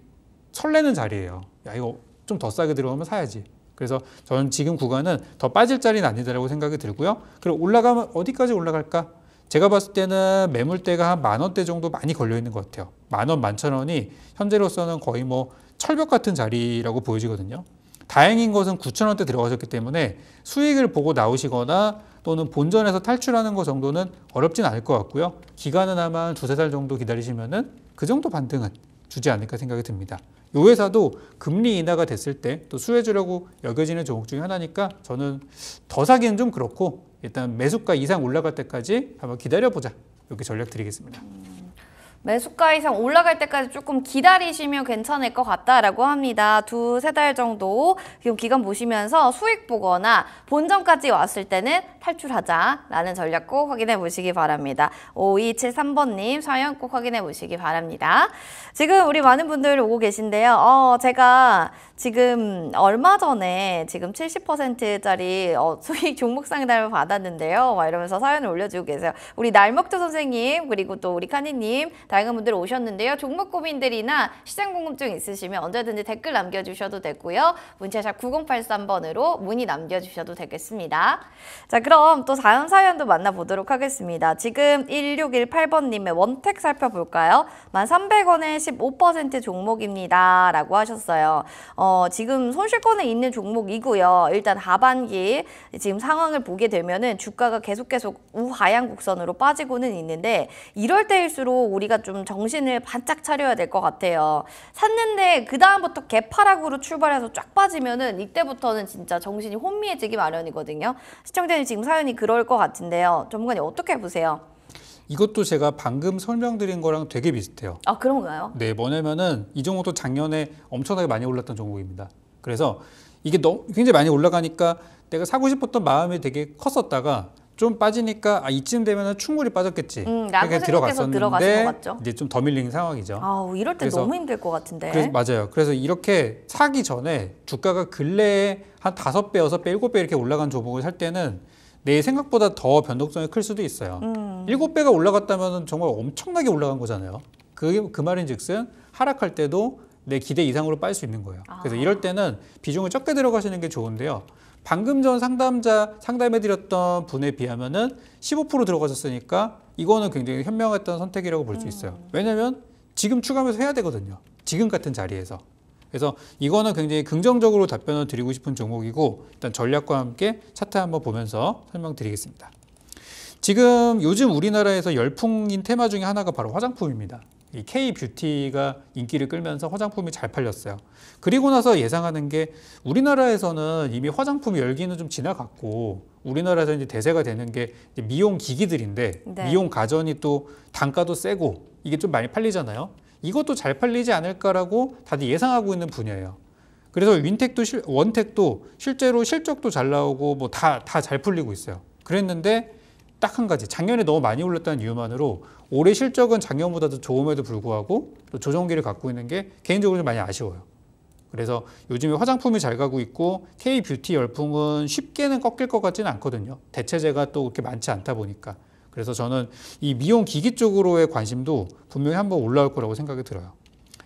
설레는 자리예요. 야, 이거 좀 더 싸게 들어가면 사야지. 그래서 저는 지금 구간은 더 빠질 자리는 아니다라고 생각이 들고요. 그리고 올라가면 어디까지 올라갈까? 제가 봤을 때는 매물대가 한 10,000원대 정도 많이 걸려 있는 것 같아요. 10,000원, 11,000원이 현재로서는 거의 뭐 철벽 같은 자리라고 보여지거든요. 다행인 것은 9,000원대 들어가셨기 때문에 수익을 보고 나오시거나 또는 본전에서 탈출하는 것 정도는 어렵진 않을 것 같고요. 기간은 아마 2-3달 정도 기다리시면은 그 정도 반등은 주지 않을까 생각이 듭니다. 이 회사도 금리 인하가 됐을 때 또 수혜주라고 여겨지는 종목 중에 하나니까 저는 더 사기는 좀 그렇고 일단 매수가 이상 올라갈 때까지 한번 기다려보자. 이렇게 전략 드리겠습니다. 매수가 이상 올라갈 때까지 조금 기다리시면 괜찮을 것 같다라고 합니다. 2-3달 정도 지금 기간 보시면서 수익 보거나 본전까지 왔을 때는 탈출하자라는 전략 꼭 확인해 보시기 바랍니다. 5273번님 사연 꼭 확인해 보시기 바랍니다. 지금 우리 많은 분들 오고 계신데요. 제가 지금 얼마 전에 지금 70%짜리 수익 종목 상담을 받았는데요. 막 이러면서 사연을 올려주고 계세요. 우리 날먹조 선생님 그리고 또 우리 카니님 다양한 분들 오셨는데요. 종목 고민들이나 시장 궁금증 있으시면 언제든지 댓글 남겨주셔도 되고요. 문자샵 9083번으로 문의 남겨주셔도 되겠습니다. 자, 그럼 또 다음 사연도 만나보도록 하겠습니다. 지금 1618번님의 원택 살펴볼까요? 1,300원에 15% 종목입니다. 라고 하셨어요. 지금 손실권에 있는 종목이고요. 일단 하반기 지금 상황을 보게 되면은 주가가 계속 우하향 곡선으로 빠지고는 있는데 이럴 때일수록 우리가 좀 정신을 바짝 차려야 될 것 같아요. 샀는데 그 다음부터 개파락으로 출발해서 쫙 빠지면은 이때부터는 진짜 정신이 혼미해지기 마련이거든요. 시청자님 지금 사연이 그럴 것 같은데요. 전문가님 어떻게 보세요? 이것도 제가 방금 설명드린 거랑 되게 비슷해요. 아, 그런가요? 네, 뭐냐면은 이 종목도 작년에 엄청나게 많이 올랐던 종목입니다. 그래서 이게 굉장히 많이 올라가니까 내가 사고 싶었던 마음이 되게 컸었다가 좀 빠지니까 이쯤 되면은 충분히 빠졌겠지. 라고 생각해서 들어가신 것 같죠? 이제 좀 더 밀린 상황이죠. 이럴 때 너무 힘들 것 같은데. 맞아요. 그래서 이렇게 사기 전에 주가가 근래에 한 5배, 6배, 7배 이렇게 올라간 종목을 살 때는 내 생각보다 더 변동성이 클 수도 있어요. 7배가 올라갔다면 정말 엄청나게 올라간 거잖아요. 그 말인즉슨 하락할 때도 내 기대 이상으로 빠질 수 있는 거예요. 그래서 이럴 때는 비중을 적게 들어가시는 게 좋은데요. 방금 전 상담해드렸던 분에 비하면은 15% 들어가셨으니까 이거는 굉장히 현명했던 선택이라고 볼 수 있어요. 왜냐하면 지금 추가하면서 해야 되거든요. 지금 같은 자리에서. 그래서 이거는 굉장히 긍정적으로 답변을 드리고 싶은 종목이고 일단 전략과 함께 차트 한번 보면서 설명드리겠습니다. 지금 요즘 우리나라에서 열풍인 테마 중에 하나가 바로 화장품입니다. 이 K-뷰티가 인기를 끌면서 화장품이 잘 팔렸어요. 그리고 나서 예상하는 게 우리나라에서는 이미 화장품 열기는 좀 지나갔고 우리나라에서 이제 대세가 되는 게 이제 미용 기기들인데 네. 미용 가전이 또 단가도 세고 이게 좀 많이 팔리잖아요. 이것도 잘 팔리지 않을까라고 다들 예상하고 있는 분야예요. 그래서 원택도 실제로 실적도 잘 나오고 뭐 다 잘 풀리고 있어요. 그랬는데 딱 한 가지, 작년에 너무 많이 올랐다는 이유만으로 올해 실적은 작년보다도 좋음에도 불구하고 또 조정기를 갖고 있는 게 개인적으로 좀 많이 아쉬워요. 그래서 요즘에 화장품이 잘 가고 있고 K-뷰티 열풍은 쉽게는 꺾일 것 같지는 않거든요. 대체제가 또 그렇게 많지 않다 보니까. 그래서 저는 이 미용 기기 쪽으로의 관심도 분명히 한번 올라올 거라고 생각이 들어요.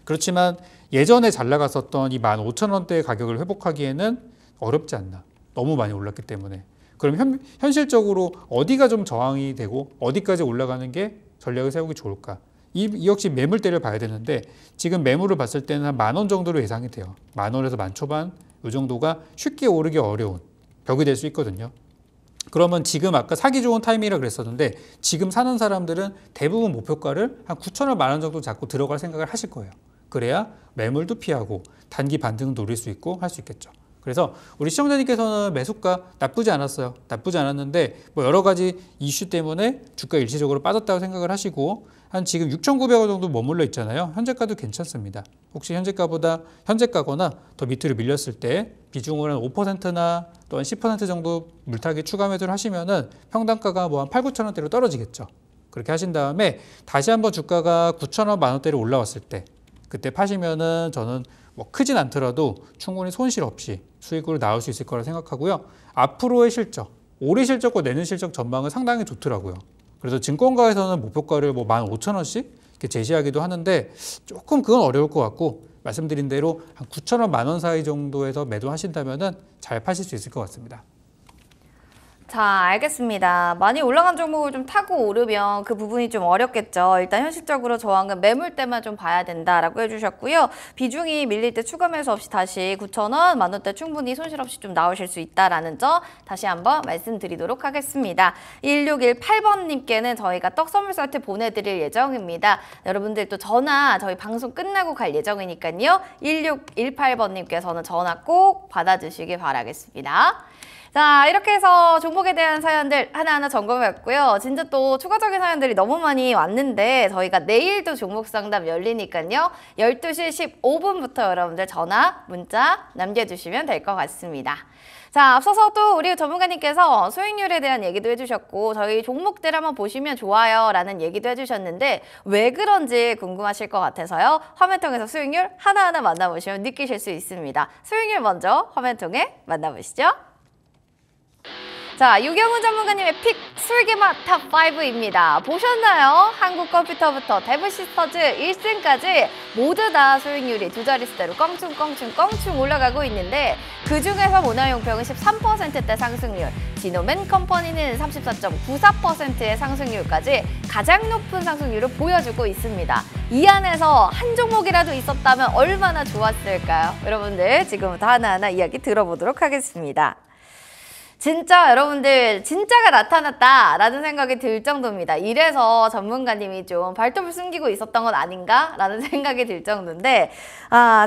그렇지만 예전에 잘 나갔었던 이 15,000원대의 가격을 회복하기에는 어렵지 않나. 너무 많이 올랐기 때문에. 그럼 현실적으로 어디가 좀 저항이 되고 어디까지 올라가는 게 전략을 세우기 좋을까? 이 역시 매물대를 봐야 되는데 지금 매물을 봤을 때는 한 10,000원 정도로 예상이 돼요. 10,000원에서 10,000초반 이 정도가 쉽게 오르기 어려운 벽이 될 수 있거든요. 그러면 지금 아까 사기 좋은 타이밍이라 그랬었는데 지금 사는 사람들은 대부분 목표가를 한 9,000원, 10,000원 정도 잡고 들어갈 생각을 하실 거예요. 그래야 매물도 피하고 단기 반등도 노릴 수 있고 할 수 있겠죠. 그래서 우리 시청자님께서는 매수가 나쁘지 않았어요. 나쁘지 않았는데 뭐 여러 가지 이슈 때문에 주가 일시적으로 빠졌다고 생각을 하시고 한 지금 6,900원 정도 머물러 있잖아요. 현재가도 괜찮습니다. 혹시 현재가거나 더 밑으로 밀렸을 때 비중을 한 5%나 또 한 10% 정도 물타기 추가 매도를 하시면은 평단가가 뭐 한 8,000~9,000원대로 떨어지겠죠. 그렇게 하신 다음에 다시 한번 주가가 9,000원, 10,000원대로 올라왔을 때 그때 파시면은 저는 뭐 크진 않더라도 충분히 손실 없이 수익으로 나올 수 있을 거라 생각하고요. 앞으로의 실적, 올해 실적과 내년 실적 전망은 상당히 좋더라고요. 그래서 증권가에서는 목표가를 뭐 15,000원씩 이렇게 제시하기도 하는데 조금 그건 어려울 것 같고 말씀드린 대로 한 9,000원, 10,000원 사이 정도에서 매도하신다면은 잘 파실 수 있을 것 같습니다. 자, 알겠습니다. 많이 올라간 종목을 좀 타고 오르면 그 부분이 좀 어렵겠죠. 일단 현실적으로 저항은 매물대만 좀 봐야 된다라고 해주셨고요. 비중이 밀릴 때 추가 매수 없이 다시 9,000원, 10,000원대 충분히 손실 없이 좀 나오실 수 있다라는 점 다시 한번 말씀드리도록 하겠습니다. 1618번님께는 저희가 떡 선물 세트 보내드릴 예정입니다. 여러분들 또 전화 저희 방송 끝나고 갈 예정이니까요. 1618번님께서는 전화 꼭 받아주시기 바라겠습니다. 자, 이렇게 해서 종목에 대한 사연들 하나하나 점검해봤고요. 진짜 또 추가적인 사연들이 너무 많이 왔는데 저희가 내일도 종목 상담 열리니까요. 12시 15분부터 여러분들 전화, 문자 남겨주시면 될 것 같습니다. 자, 앞서서 또 우리 전문가님께서 수익률에 대한 얘기도 해주셨고 저희 종목들 한번 보시면 좋아요 라는 얘기도 해주셨는데 왜 그런지 궁금하실 것 같아서요. 화면 통해서 수익률 하나하나 만나보시면 느끼실 수 있습니다. 수익률 먼저 화면 통해 만나보시죠. 자, 유경훈 전문가님의 픽 술기맛 탑5입니다. 보셨나요? 한국 컴퓨터부터 데브시스터즈 1승까지 모두 다 수익률이 두 자릿수대로 껑충 올라가고 있는데 그중에서 모나용평은 13%대 상승률, 지노맨 컴퍼니는 34.94%의 상승률까지 가장 높은 상승률을 보여주고 있습니다. 이 안에서 한 종목이라도 있었다면 얼마나 좋았을까요? 여러분들 지금부터 하나하나 이야기 들어보도록 하겠습니다. 진짜 여러분들 진짜가 나타났다라는 생각이 들 정도입니다. 이래서 전문가님이 좀 발톱을 숨기고 있었던 건 아닌가라는 생각이 들 정도인데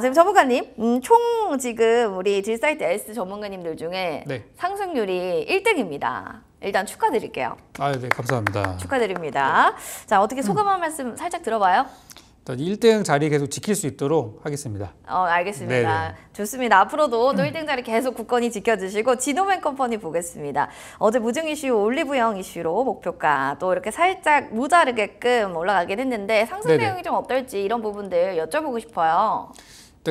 지금 전문가님 총 지금 우리 딜사이트 S 전문가님들 중에 네. 상승률이 1등입니다. 일단 축하드릴게요. 네, 감사합니다. 축하드립니다. 자, 어떻게 소감 한 말씀 살짝 들어봐요? 1등 자리 계속 지킬 수 있도록 하겠습니다. 알겠습니다. 네네. 좋습니다. 앞으로도 또 1등 자리 계속 굳건히 지켜주시고 지노맨 컴퍼니 보겠습니다. 어제 무증 이슈, 올리브영 이슈로 목표가 또 이렇게 살짝 모자르게끔 올라가긴 했는데 상승 네네. 내용이 좀 어떨지 이런 부분들 여쭤보고 싶어요.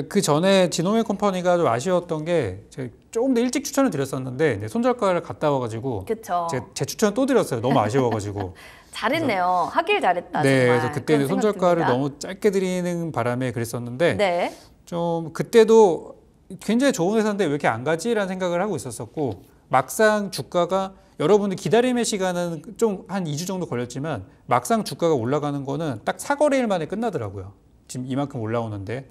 그 전에 지노맨 컴퍼니가 좀 아쉬웠던 게 제가 조금 더 일찍 추천을 드렸었는데 손절가를 갔다 와가지고 그쵸. 제가 재추천을 또 드렸어요. 너무 아쉬워가지고. 잘했네요. 하길 잘했다. 네, 정말. 그래서 그때는 손절가를 너무 짧게 드리는 바람에 그랬었는데 네. 좀 그때도 굉장히 좋은 회사인데 왜 이렇게 안 가지라는 생각을 하고 있었었고 막상 주가가 여러분들 기다림의 시간은 좀 한 2주 정도 걸렸지만 막상 주가가 올라가는 거는 딱 4거래일 만에 끝나더라고요. 지금 이만큼 올라오는데.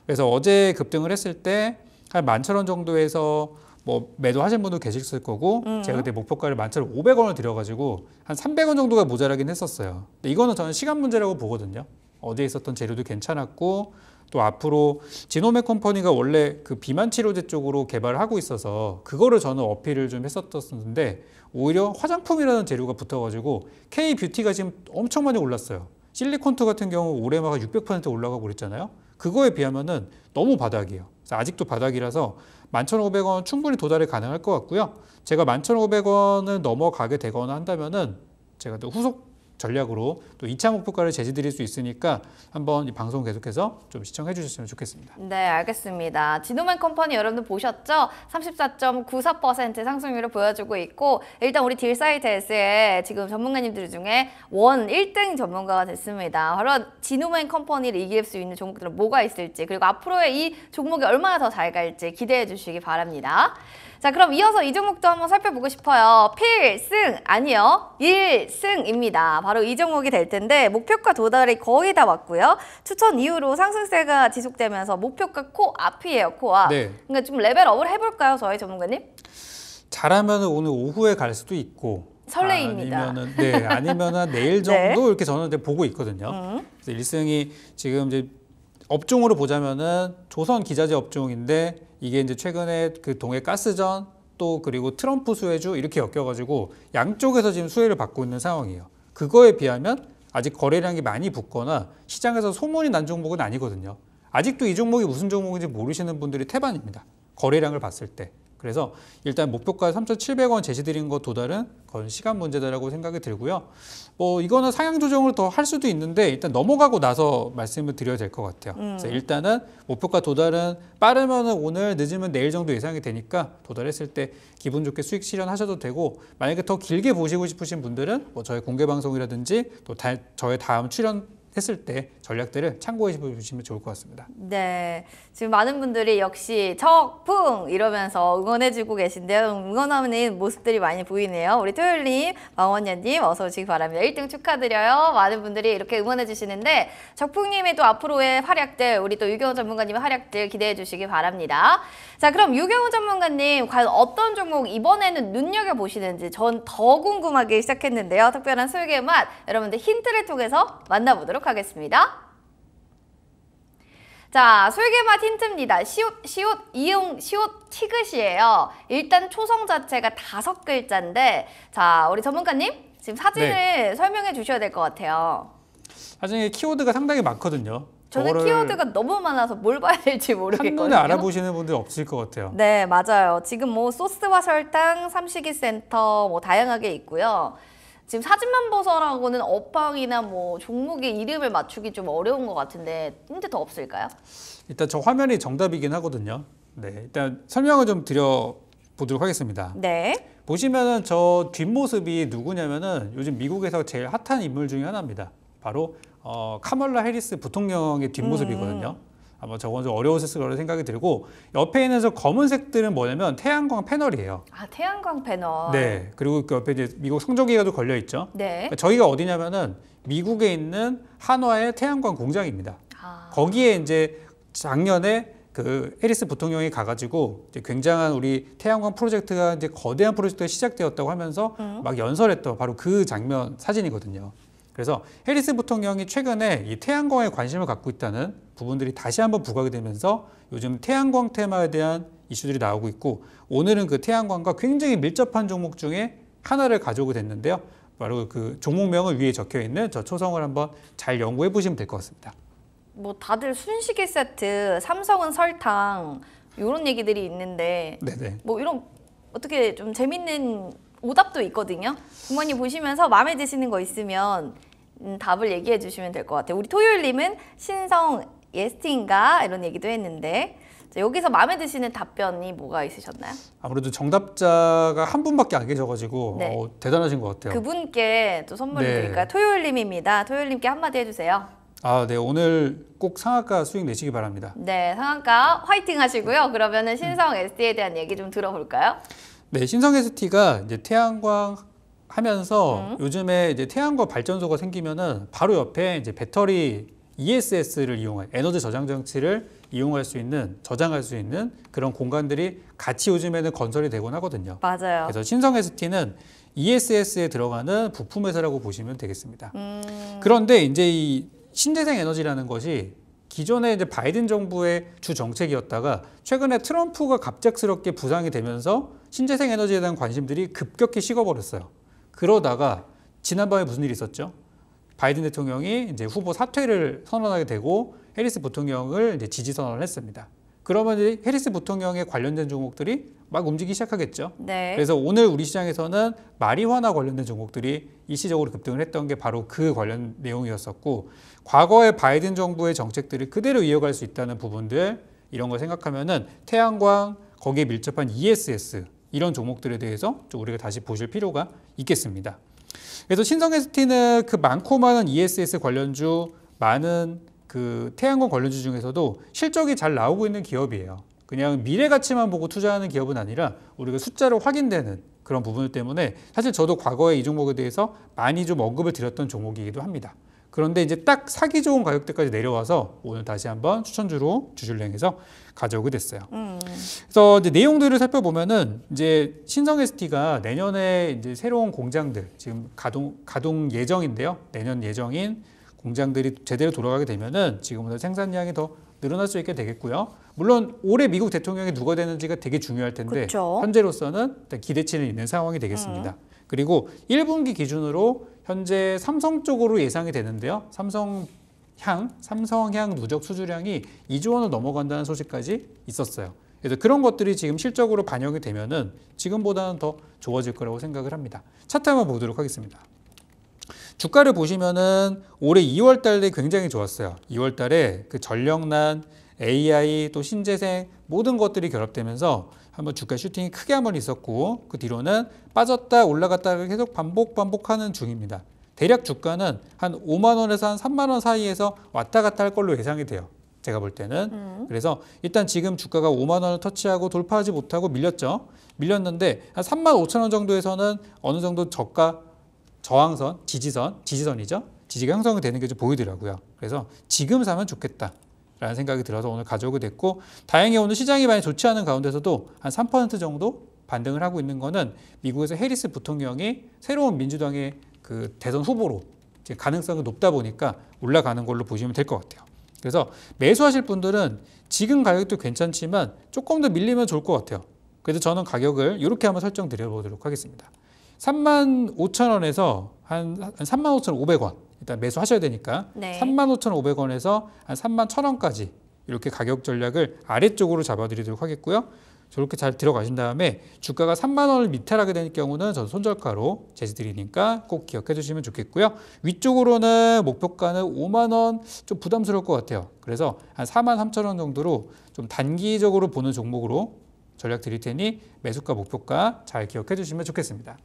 그래서 어제 급등을 했을 때 한 11,000원 정도에서 뭐 매도하신 분도 계셨을 거고 제가 그때 목표가를 11,500원을 드려가지고 한 300원 정도가 모자라긴 했었어요. 근데 이거는 저는 시간 문제라고 보거든요. 어제 있었던 재료도 괜찮았고 또 앞으로 지노맨 컴퍼니가 원래 그 비만 치료제 쪽으로 개발을 하고 있어서 그거를 저는 어필을 좀 했었는데 오히려 화장품이라는 재료가 붙어가지고 K-뷰티가 지금 엄청 많이 올랐어요. 실리콘투 같은 경우 올해마가 600% 올라가고 그랬잖아요. 그거에 비하면은 너무 바닥이에요. 그래서 아직도 바닥이라서 11,500원 충분히 도달이 가능할 것 같고요. 제가 11,500원을 넘어가게 되거나 한다면은 제가 또 후속 전략으로 또 2차 목표가를 제시드릴 수 있으니까 한번 이 방송 계속해서 좀 시청해 주셨으면 좋겠습니다. 네, 알겠습니다. 지노맨 컴퍼니 여러분들 보셨죠? 34.94% 상승률을 보여주고 있고 일단 우리 딜사이트S의 지금 전문가님들 중에 1등 전문가가 됐습니다. 바로 지노맨 컴퍼니를 이길 수 있는 종목들은 뭐가 있을지 그리고 앞으로의 이 종목이 얼마나 더 잘 갈지 기대해 주시기 바랍니다. 자, 그럼 이어서 이 종목도 한번 살펴보고 싶어요. 필승 아니요 1승입니다. 바로 이 종목이 될 텐데 목표가 도달이 거의 다 왔고요. 추천 이후로 상승세가 지속되면서 목표가 코앞이에요. 코앞. 네. 그러니까 좀 레벨업을 해볼까요, 저희 전문가님? 잘하면 오늘 오후에 갈 수도 있고 설레입니다. 아니면은 내일 정도 네. 이렇게 저는 이제 보고 있거든요. 그래서 1승이 지금 이제 업종으로 보자면은 조선 기자재 업종인데 이게 이제 최근에 그 동해 가스전 또 그리고 트럼프 수혜주 이렇게 엮여가지고 양쪽에서 지금 수혜를 받고 있는 상황이에요. 그거에 비하면 아직 거래량이 많이 붙거나 시장에서 소문이 난 종목은 아니거든요. 아직도 이 종목이 무슨 종목인지 모르시는 분들이 태반입니다. 거래량을 봤을 때. 그래서 일단 목표가 3,700원 제시드린 것 도달은 그건 시간 문제다라고 생각이 들고요. 뭐 이거는 상향 조정을 더 할 수도 있는데 일단 넘어가고 나서 말씀을 드려야 될 것 같아요. 그래서 일단은 목표가 도달은 빠르면 오늘 늦으면 내일 정도 예상이 되니까 도달했을 때 기분 좋게 수익 실현하셔도 되고 만약에 더 길게 보시고 싶으신 분들은 뭐 저희 공개 방송이라든지 또 저의 다음 출연했을 때 전략들을 참고해 보시면 좋을 것 같습니다. 네, 지금 많은 분들이 역시 적풍 이러면서 응원해주고 계신데요. 응원하는 모습들이 많이 보이네요. 우리 토요일님, 망원녀님 어서 오시기 바랍니다. 1등 축하드려요. 많은 분들이 이렇게 응원해주시는데 적풍님의 또 앞으로의 활약들, 우리 또 유경호 전문가님의 활약들 기대해주시기 바랍니다. 자, 그럼 유경호 전문가님 과연 어떤 종목 이번에는 눈여겨보시는지 전 더 궁금하게 시작했는데요. 특별한 수익의 맛 여러분들 힌트를 통해서 만나보도록 하겠습니다. 자, 수익의 맛 힌트입니다. 시옷, 이용, 시옷, 티귿이에요. 일단 초성 자체가 5글자인데 자, 우리 전문가님 지금 사진을 설명해 주셔야 될 것 같아요. 사진에 키워드가 상당히 많거든요. 저는 키워드가 너무 많아서 뭘 봐야 될지 모르겠거든요. 한눈에 알아보시는 분들 없을 것 같아요. 네, 맞아요. 지금 뭐 소스와 설탕, 삼식이센터 뭐 다양하게 있고요. 지금 사진만 보서라고는 업황이나 뭐 종목의 이름을 맞추기 좀 어려운 것 같은데 힌트 더 없을까요? 일단 저 화면이 정답이긴 하거든요. 네, 일단 설명을 좀 드려보도록 하겠습니다. 네. 보시면은 저 뒷모습이 누구냐면은 요즘 미국에서 제일 핫한 인물 중에 하나입니다. 바로 카멀라 해리스 부통령의 뒷모습이거든요. 아마 저건 좀 어려우셨을 거라 생각이 들고 옆에 있는 저 검은색들은 뭐냐면 태양광 패널이에요. 아, 태양광 패널. 네, 그리고 그 옆에 이제 미국 성조기가도 걸려 있죠. 네. 그러니까 저희가 어디냐면은 미국에 있는 한화의 태양광 공장입니다. 아. 거기에 이제 작년에 그 해리스 부통령이 가가지고 이제 굉장한 우리 태양광 프로젝트가 이제 거대한 프로젝트가 시작되었다고 하면서 막 연설했던 바로 그 장면 사진이거든요. 그래서 해리스 부통령이 최근에 이 태양광에 관심을 갖고 있다는 부분들이 다시 한번 부각이 되면서 요즘 태양광 테마에 대한 이슈들이 나오고 있고 오늘은 그 태양광과 굉장히 밀접한 종목 중에 하나를 가져오게 됐는데요. 바로 그 종목명을 위에 적혀 있는 저 초성을 한번 잘 연구해 보시면 될 것 같습니다. 뭐 다들 순시계 세트, 삼성은 설탕 이런 얘기들이 있는데 네네. 뭐 이런 어떻게 좀 재밌는 오답도 있거든요. 부모님 보시면서 마음에 드시는 거 있으면 답을 얘기해 주시면 될 것 같아요. 우리 토요일님은 신성 예스틴가 이런 얘기도 했는데 자, 여기서 마음에 드시는 답변이 뭐가 있으셨나요? 아무래도 정답자가 한 분밖에 안 계셔가지고 네. 대단하신 것 같아요. 그분께 또 선물을 네. 드릴까요? 토요일님입니다. 토요일님께 한마디 해주세요. 아, 네. 오늘 꼭 상한가 수익 내시기 바랍니다. 네, 상한가 화이팅 하시고요. 그러면은 신성 ST에 대한 얘기 좀 들어볼까요? 네, 신성 ST가 이제 태양광 하면서 요즘에 이제 태양광 발전소가 생기면은 바로 옆에 이제 배터리 ESS를 이용한 에너지 저장 장치를 이용할 수 있는 저장할 수 있는 그런 공간들이 같이 요즘에는 건설이 되곤 하거든요. 맞아요. 그래서 신성 ST는 ESS에 들어가는 부품 회사라고 보시면 되겠습니다. 그런데 이제 이 신재생 에너지라는 것이 기존에 이제 바이든 정부의 주 정책이었다가 최근에 트럼프가 갑작스럽게 부상이 되면서 신재생 에너지에 대한 관심들이 급격히 식어버렸어요. 그러다가 지난번에 무슨 일이 있었죠? 바이든 대통령이 이제 후보 사퇴를 선언하게 되고 해리스 부통령을 이제 지지 선언을 했습니다. 그러면 이제 해리스 부통령에 관련된 종목들이 막 움직이기 시작하겠죠. 네. 그래서 오늘 우리 시장에서는 마리화나 관련된 종목들이 일시적으로 급등을 했던 게 바로 그 관련 내용이었었고, 과거의 바이든 정부의 정책들을 그대로 이어갈 수 있다는 부분들, 이런 걸 생각하면은 태양광, 거기에 밀접한 ESS 이런 종목들에 대해서 좀 우리가 다시 보실 필요가 있겠습니다. 그래서 신성ST는 그 많고 많은 ESS 관련주, 많은 그 태양광 관련주 중에서도 실적이 잘 나오고 있는 기업이에요. 그냥 미래 가치만 보고 투자하는 기업은 아니라 우리가 숫자로 확인되는 그런 부분 때문에 사실 저도 과거에 이 종목에 대해서 많이 좀 언급을 드렸던 종목이기도 합니다. 그런데 이제 딱 사기 좋은 가격대까지 내려와서 오늘 다시 한번 추천주로 주줄랭해서 가져오게 됐어요. 그래서 이제 내용들을 살펴보면은 이제 신성ST가 내년에 이제 새로운 공장들 지금 가동 예정인데요. 내년 예정인 공장들이 제대로 돌아가게 되면은 지금보다 생산량이 더 늘어날 수 있게 되겠고요. 물론 올해 미국 대통령이 누가 되는지가 되게 중요할 텐데 그쵸. 현재로서는 일단 기대치는 있는 상황이 되겠습니다. 그리고 1분기 기준으로 현재 삼성 쪽으로 예상이 되는데요. 삼성향 누적 수주량이 2조 원을 넘어간다는 소식까지 있었어요. 그래서 그런 것들이 지금 실적으로 반영이 되면은 지금보다는 더 좋아질 거라고 생각을 합니다. 차트 한번 보도록 하겠습니다. 주가를 보시면은 올해 2월 달에 굉장히 좋았어요. 2월 달에 그 전력난, AI 또 신재생 모든 것들이 결합되면서 한번 주가 슈팅이 크게 한번 있었고, 그 뒤로는 빠졌다 올라갔다를 계속 반복하는 중입니다. 대략 주가는 한 5만 원에서 한 3만 원 사이에서 왔다 갔다 할 걸로 예상이 돼요. 제가 볼 때는. 그래서 일단 지금 주가가 5만 원을 터치하고 돌파하지 못하고 밀렸는데 한 3만 5천 원 정도에서는 어느 정도 저항선, 지지선이죠. 지지가 형성이 되는 게 좀 보이더라고요. 그래서 지금 사면 좋겠다 라는 생각이 들어서 오늘 가져오게 됐고, 다행히 오늘 시장이 많이 좋지 않은 가운데서도 한 3% 정도 반등을 하고 있는 거는 미국에서 해리스 부통령이 새로운 민주당의 그 대선 후보로 이제 가능성이 높다 보니까 올라가는 걸로 보시면 될 것 같아요. 그래서 매수하실 분들은 지금 가격도 괜찮지만 조금 더 밀리면 좋을 것 같아요. 그래서 저는 가격을 이렇게 한번 설정 드려보도록 하겠습니다. 35,000원에서 한 35,500원 일단 매수하셔야 되니까 네. 35,500원에서 한 31,000원까지 이렇게 가격 전략을 아래쪽으로 잡아드리도록 하겠고요. 저렇게 잘 들어가신 다음에 주가가 3만 원을 미탈하게 될 경우는 저는 손절가로 제시드리니까 꼭 기억해 주시면 좋겠고요. 위쪽으로는 목표가는 5만 원 좀 부담스러울 것 같아요. 그래서 한 4만 3천 원 정도로 좀 단기적으로 보는 종목으로 전략 드릴 테니 매수가 목표가 잘 기억해 주시면 좋겠습니다.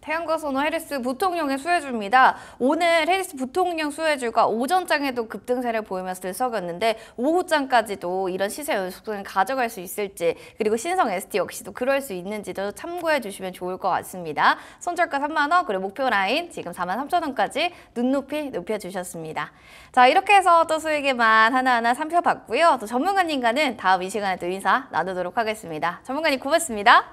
태양광 선호 해리스 부통령의 수혜주입니다. 오늘 해리스 부통령 수혜주가 오전장에도 급등세를 보이면서 들썩였는데 오후장까지도 이런 시세 연속성을 가져갈 수 있을지, 그리고 신성 ST 역시도 그럴 수 있는지도 참고해 주시면 좋을 것 같습니다. 손절가 3만 원, 그리고 목표 라인 지금 4만 3천 원까지 눈높이 높여주셨습니다. 자, 이렇게 해서 또 수익에만 하나하나 살펴봤고요. 또 전문가님과는 다음 이 시간에 또 인사 나누도록 하겠습니다. 전문가님 고맙습니다.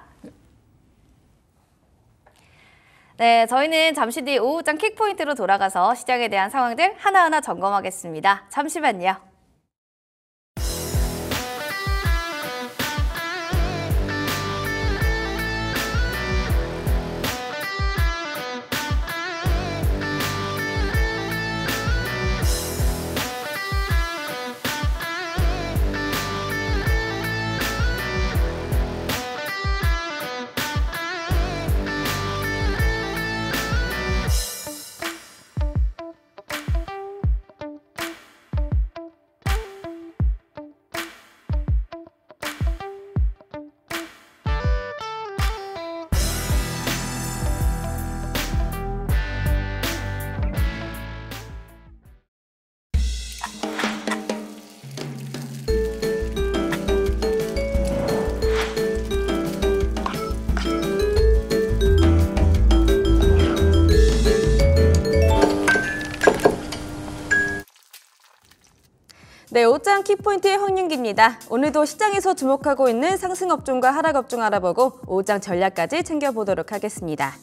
네, 저희는 잠시 뒤 오후장 킥포인트로 돌아가서 시장에 대한 상황들 하나하나 점검하겠습니다. 잠시만요. 네, 오후장 키포인트의 황윤기입니다. 오늘도 시장에서 주목하고 있는 상승 업종과 하락 업종 알아보고 오후장 전략까지 챙겨보도록 하겠습니다.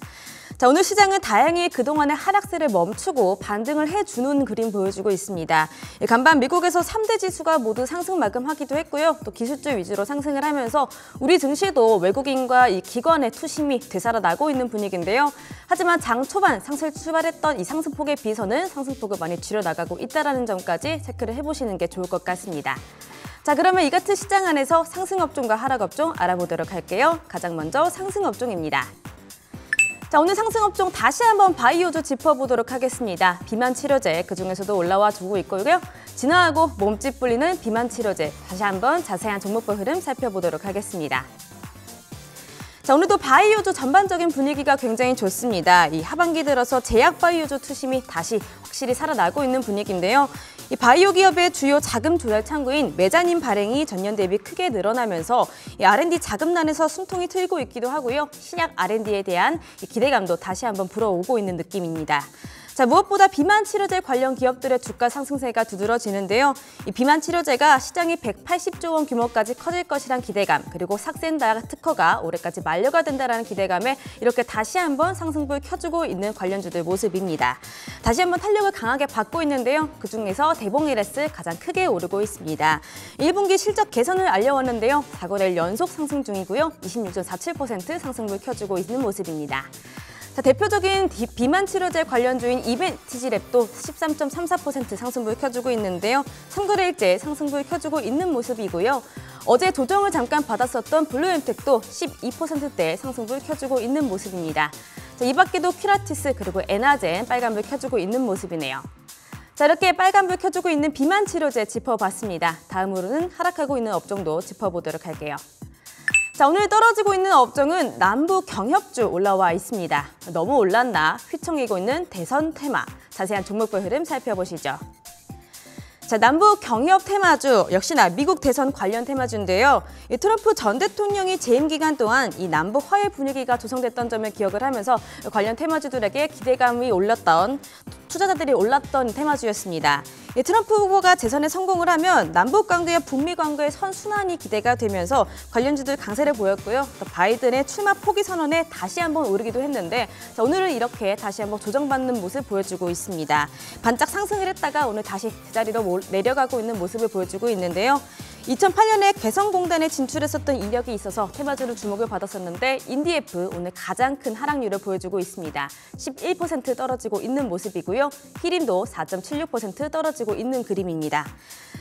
자, 오늘 시장은 다행히 그동안의 하락세를 멈추고 반등을 해주는 그림 보여주고 있습니다. 간밤 미국에서 3대 지수가 모두 상승 마감하기도 했고요. 또 기술주 위주로 상승을 하면서 우리 증시도 외국인과 이 기관의 투심이 되살아나고 있는 분위기인데요. 하지만 장 초반 상승 출발했던 이 상승폭에 비해서는 상승폭을 많이 줄여나가고 있다는 점까지 체크를 해보시는 게 좋을 것 같습니다. 자, 그러면 이 같은 시장 안에서 상승업종과 하락업종 알아보도록 할게요. 가장 먼저 상승업종입니다. 자, 오늘 상승업종 다시 한번 바이오주 짚어보도록 하겠습니다. 비만 치료제 그중에서도 올라와 주고 있고요. 진화하고 몸집 불리는 비만 치료제 다시 한번 자세한 종목별 흐름 살펴보도록 하겠습니다. 자, 오늘도 바이오주 전반적인 분위기가 굉장히 좋습니다. 이 하반기 들어서 제약 바이오주 투심이 다시 확실히 살아나고 있는 분위기인데요. 이 바이오 기업의 주요 자금 조달 창구인 메자닌 발행이 전년 대비 크게 늘어나면서 이 R&D 자금난에서 숨통이 트이고 있기도 하고요. 신약 R&D에 대한 기대감도 다시 한번 불어오고 있는 느낌입니다. 자, 무엇보다 비만 치료제 관련 기업들의 주가 상승세가 두드러지는데요. 이 비만 치료제가 시장이 180조 원 규모까지 커질 것이란 기대감, 그리고 삭센다 특허가 올해까지 만료가 된다라는 기대감에 이렇게 다시 한번 상승불 켜주고 있는 관련주들 모습입니다. 다시 한번 탄력을 강하게 받고 있는데요. 그중에서 대봉LS 가장 크게 오르고 있습니다. 1분기 실적 개선을 알려왔는데요. 4거래일 연속 상승 중이고요. 26.47% 상승불 켜주고 있는 모습입니다. 자, 대표적인 비만 치료제 관련주인 이벤티지랩도 13.34% 상승불 켜주고 있는데요. 3거래일째 상승불 켜주고 있는 모습이고요. 어제 조정을 잠깐 받았었던 블루엠텍도 12%대 상승불 켜주고 있는 모습입니다. 자, 이 밖에도 큐라티스 그리고 에나젠 빨간불 켜주고 있는 모습이네요. 자, 이렇게 빨간불 켜주고 있는 비만 치료제 짚어봤습니다. 다음으로는 하락하고 있는 업종도 짚어보도록 할게요. 자, 오늘 떨어지고 있는 업종은 남부 경협주 올라와 있습니다. 너무 올랐나 휘청이고 있는 대선 테마. 자세한 종목별 흐름 살펴보시죠. 자, 남부 경협 테마주 역시나 미국 대선 관련 테마주인데요. 이 트럼프 전 대통령이 재임 기간 동안 이 남북 화해 분위기가 조성됐던 점을 기억을 하면서 관련 테마주들에게 기대감이 올랐던 투자자들이 올랐던 테마주였습니다. 이 트럼프 후보가 재선에 성공을 하면 남북 관계와 북미 관계의 선순환이 기대가 되면서 관련주들 강세를 보였고요. 또 바이든의 출마 포기 선언에 다시 한번 오르기도 했는데 자, 오늘은 이렇게 다시 한번 조정받는 모습 보여주고 있습니다. 반짝 상승을 했다가 오늘 다시 제자리로 내려가고 있는 모습을 보여주고 있는데요. 2008년에 개성공단에 진출했었던 이력이 있어서 테마주로 주목을 받았었는데 인디에프 오늘 가장 큰 하락률을 보여주고 있습니다. 11% 떨어지고 있는 모습이고요. 히림도 4.76% 떨어지고 있는 그림입니다.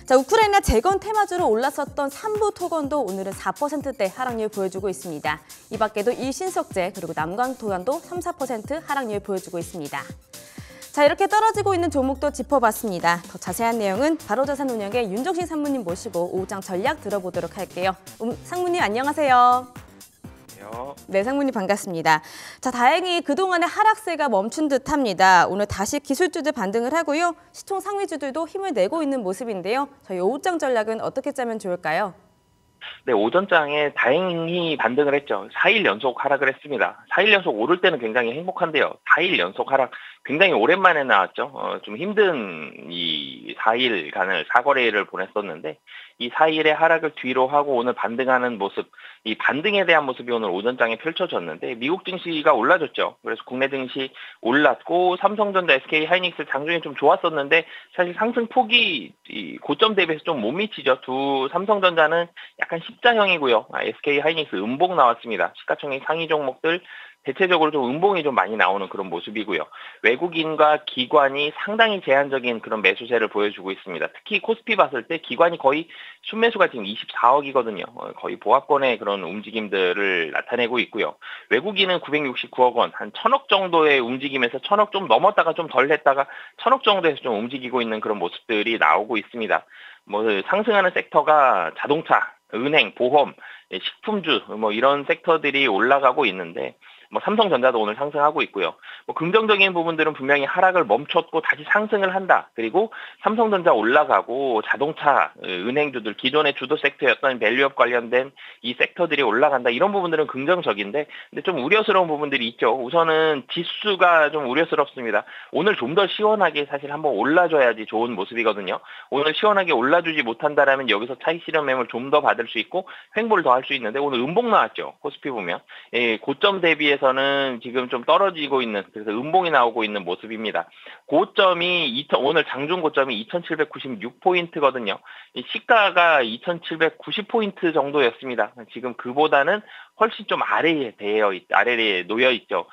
자, 우크라이나 재건 테마주로 올랐었던 삼부토건도 오늘은 4%대 하락률 보여주고 있습니다. 이 밖에도 일신석재 그리고 남광토건도 3, 4% 하락률 보여주고 있습니다. 자, 이렇게 떨어지고 있는 종목도 짚어봤습니다. 더 자세한 내용은 바로자산운용의 윤종신 상무님 모시고 오후장 전략 들어보도록 할게요. 상무님 안녕하세요. 네, 상무님 반갑습니다. 자, 다행히 그동안의 하락세가 멈춘 듯합니다. 오늘 다시 기술주들 반등을 하고요. 시총 상위주들도 힘을 내고 있는 모습인데요. 저희 오후장 전략은 어떻게 짜면 좋을까요? 네, 오전장에 다행히 반등을 했죠. 4일 연속 하락을 했습니다. 4일 연속 오를 때는 굉장히 행복한데요. 4일 연속 하락 굉장히 오랜만에 나왔죠. 좀 힘든 이 4일간을 사거래일을 보냈었는데 이 4일의 하락을 뒤로 하고 오늘 반등하는 모습, 이 반등에 대한 모습이 오늘 오전장에 펼쳐졌는데 미국 증시가 올라줬죠. 그래서 국내 증시 올랐고 삼성전자, SK 하이닉스 장중에 좀 좋았었는데 사실 상승폭이 이 고점 대비해서 좀 못 미치죠. 삼성전자는 약간 십자형이고요. SK 하이닉스 음봉 나왔습니다. 시가총액 상위 종목들 대체적으로 좀 음봉이 좀 많이 나오는 그런 모습이고요. 외국인과 기관이 상당히 제한적인 그런 매수세를 보여주고 있습니다. 특히 코스피 봤을 때 기관이 거의 순매수가 지금 24억이거든요. 거의 보합권의 그런 움직임들을 나타내고 있고요. 외국인은 969억 원, 한 1000억 정도의 움직임에서 1000억 좀 넘었다가 좀 덜 했다가 1000억 정도에서 좀 움직이고 있는 그런 모습들이 나오고 있습니다. 상승하는 섹터가 자동차, 은행, 보험, 식품주 이런 섹터들이 올라가고 있는데 삼성전자도 오늘 상승하고 있고요. 긍정적인 부분들은 분명히 하락을 멈췄고 다시 상승을 한다. 그리고 삼성전자 올라가고 자동차, 은행주들, 기존의 주도 섹터였던 밸류업 관련된 이 섹터들이 올라간다. 이런 부분들은 긍정적인데 근데 좀 우려스러운 부분들이 있죠. 우선은 지수가 좀 우려스럽습니다. 오늘 좀 더 시원하게 사실 한번 올라줘야지 좋은 모습이거든요. 오늘 시원하게 올라주지 못한다라면 여기서 차익 실현 매물 좀 더 받을 수 있고 횡보를 더 할 수 있는데 오늘 음봉 나왔죠. 코스피 보면 고점 대비해 대비해서는 지금 좀 떨어지고 있는, 그래서 음봉이 나오고 있는 모습입니다. 고점이 오늘 장중 고점이 2,796포인트거든요. 시가가 2,790포인트 정도였습니다. 지금 그보다는 훨씬 좀 아래에 놓여 있죠.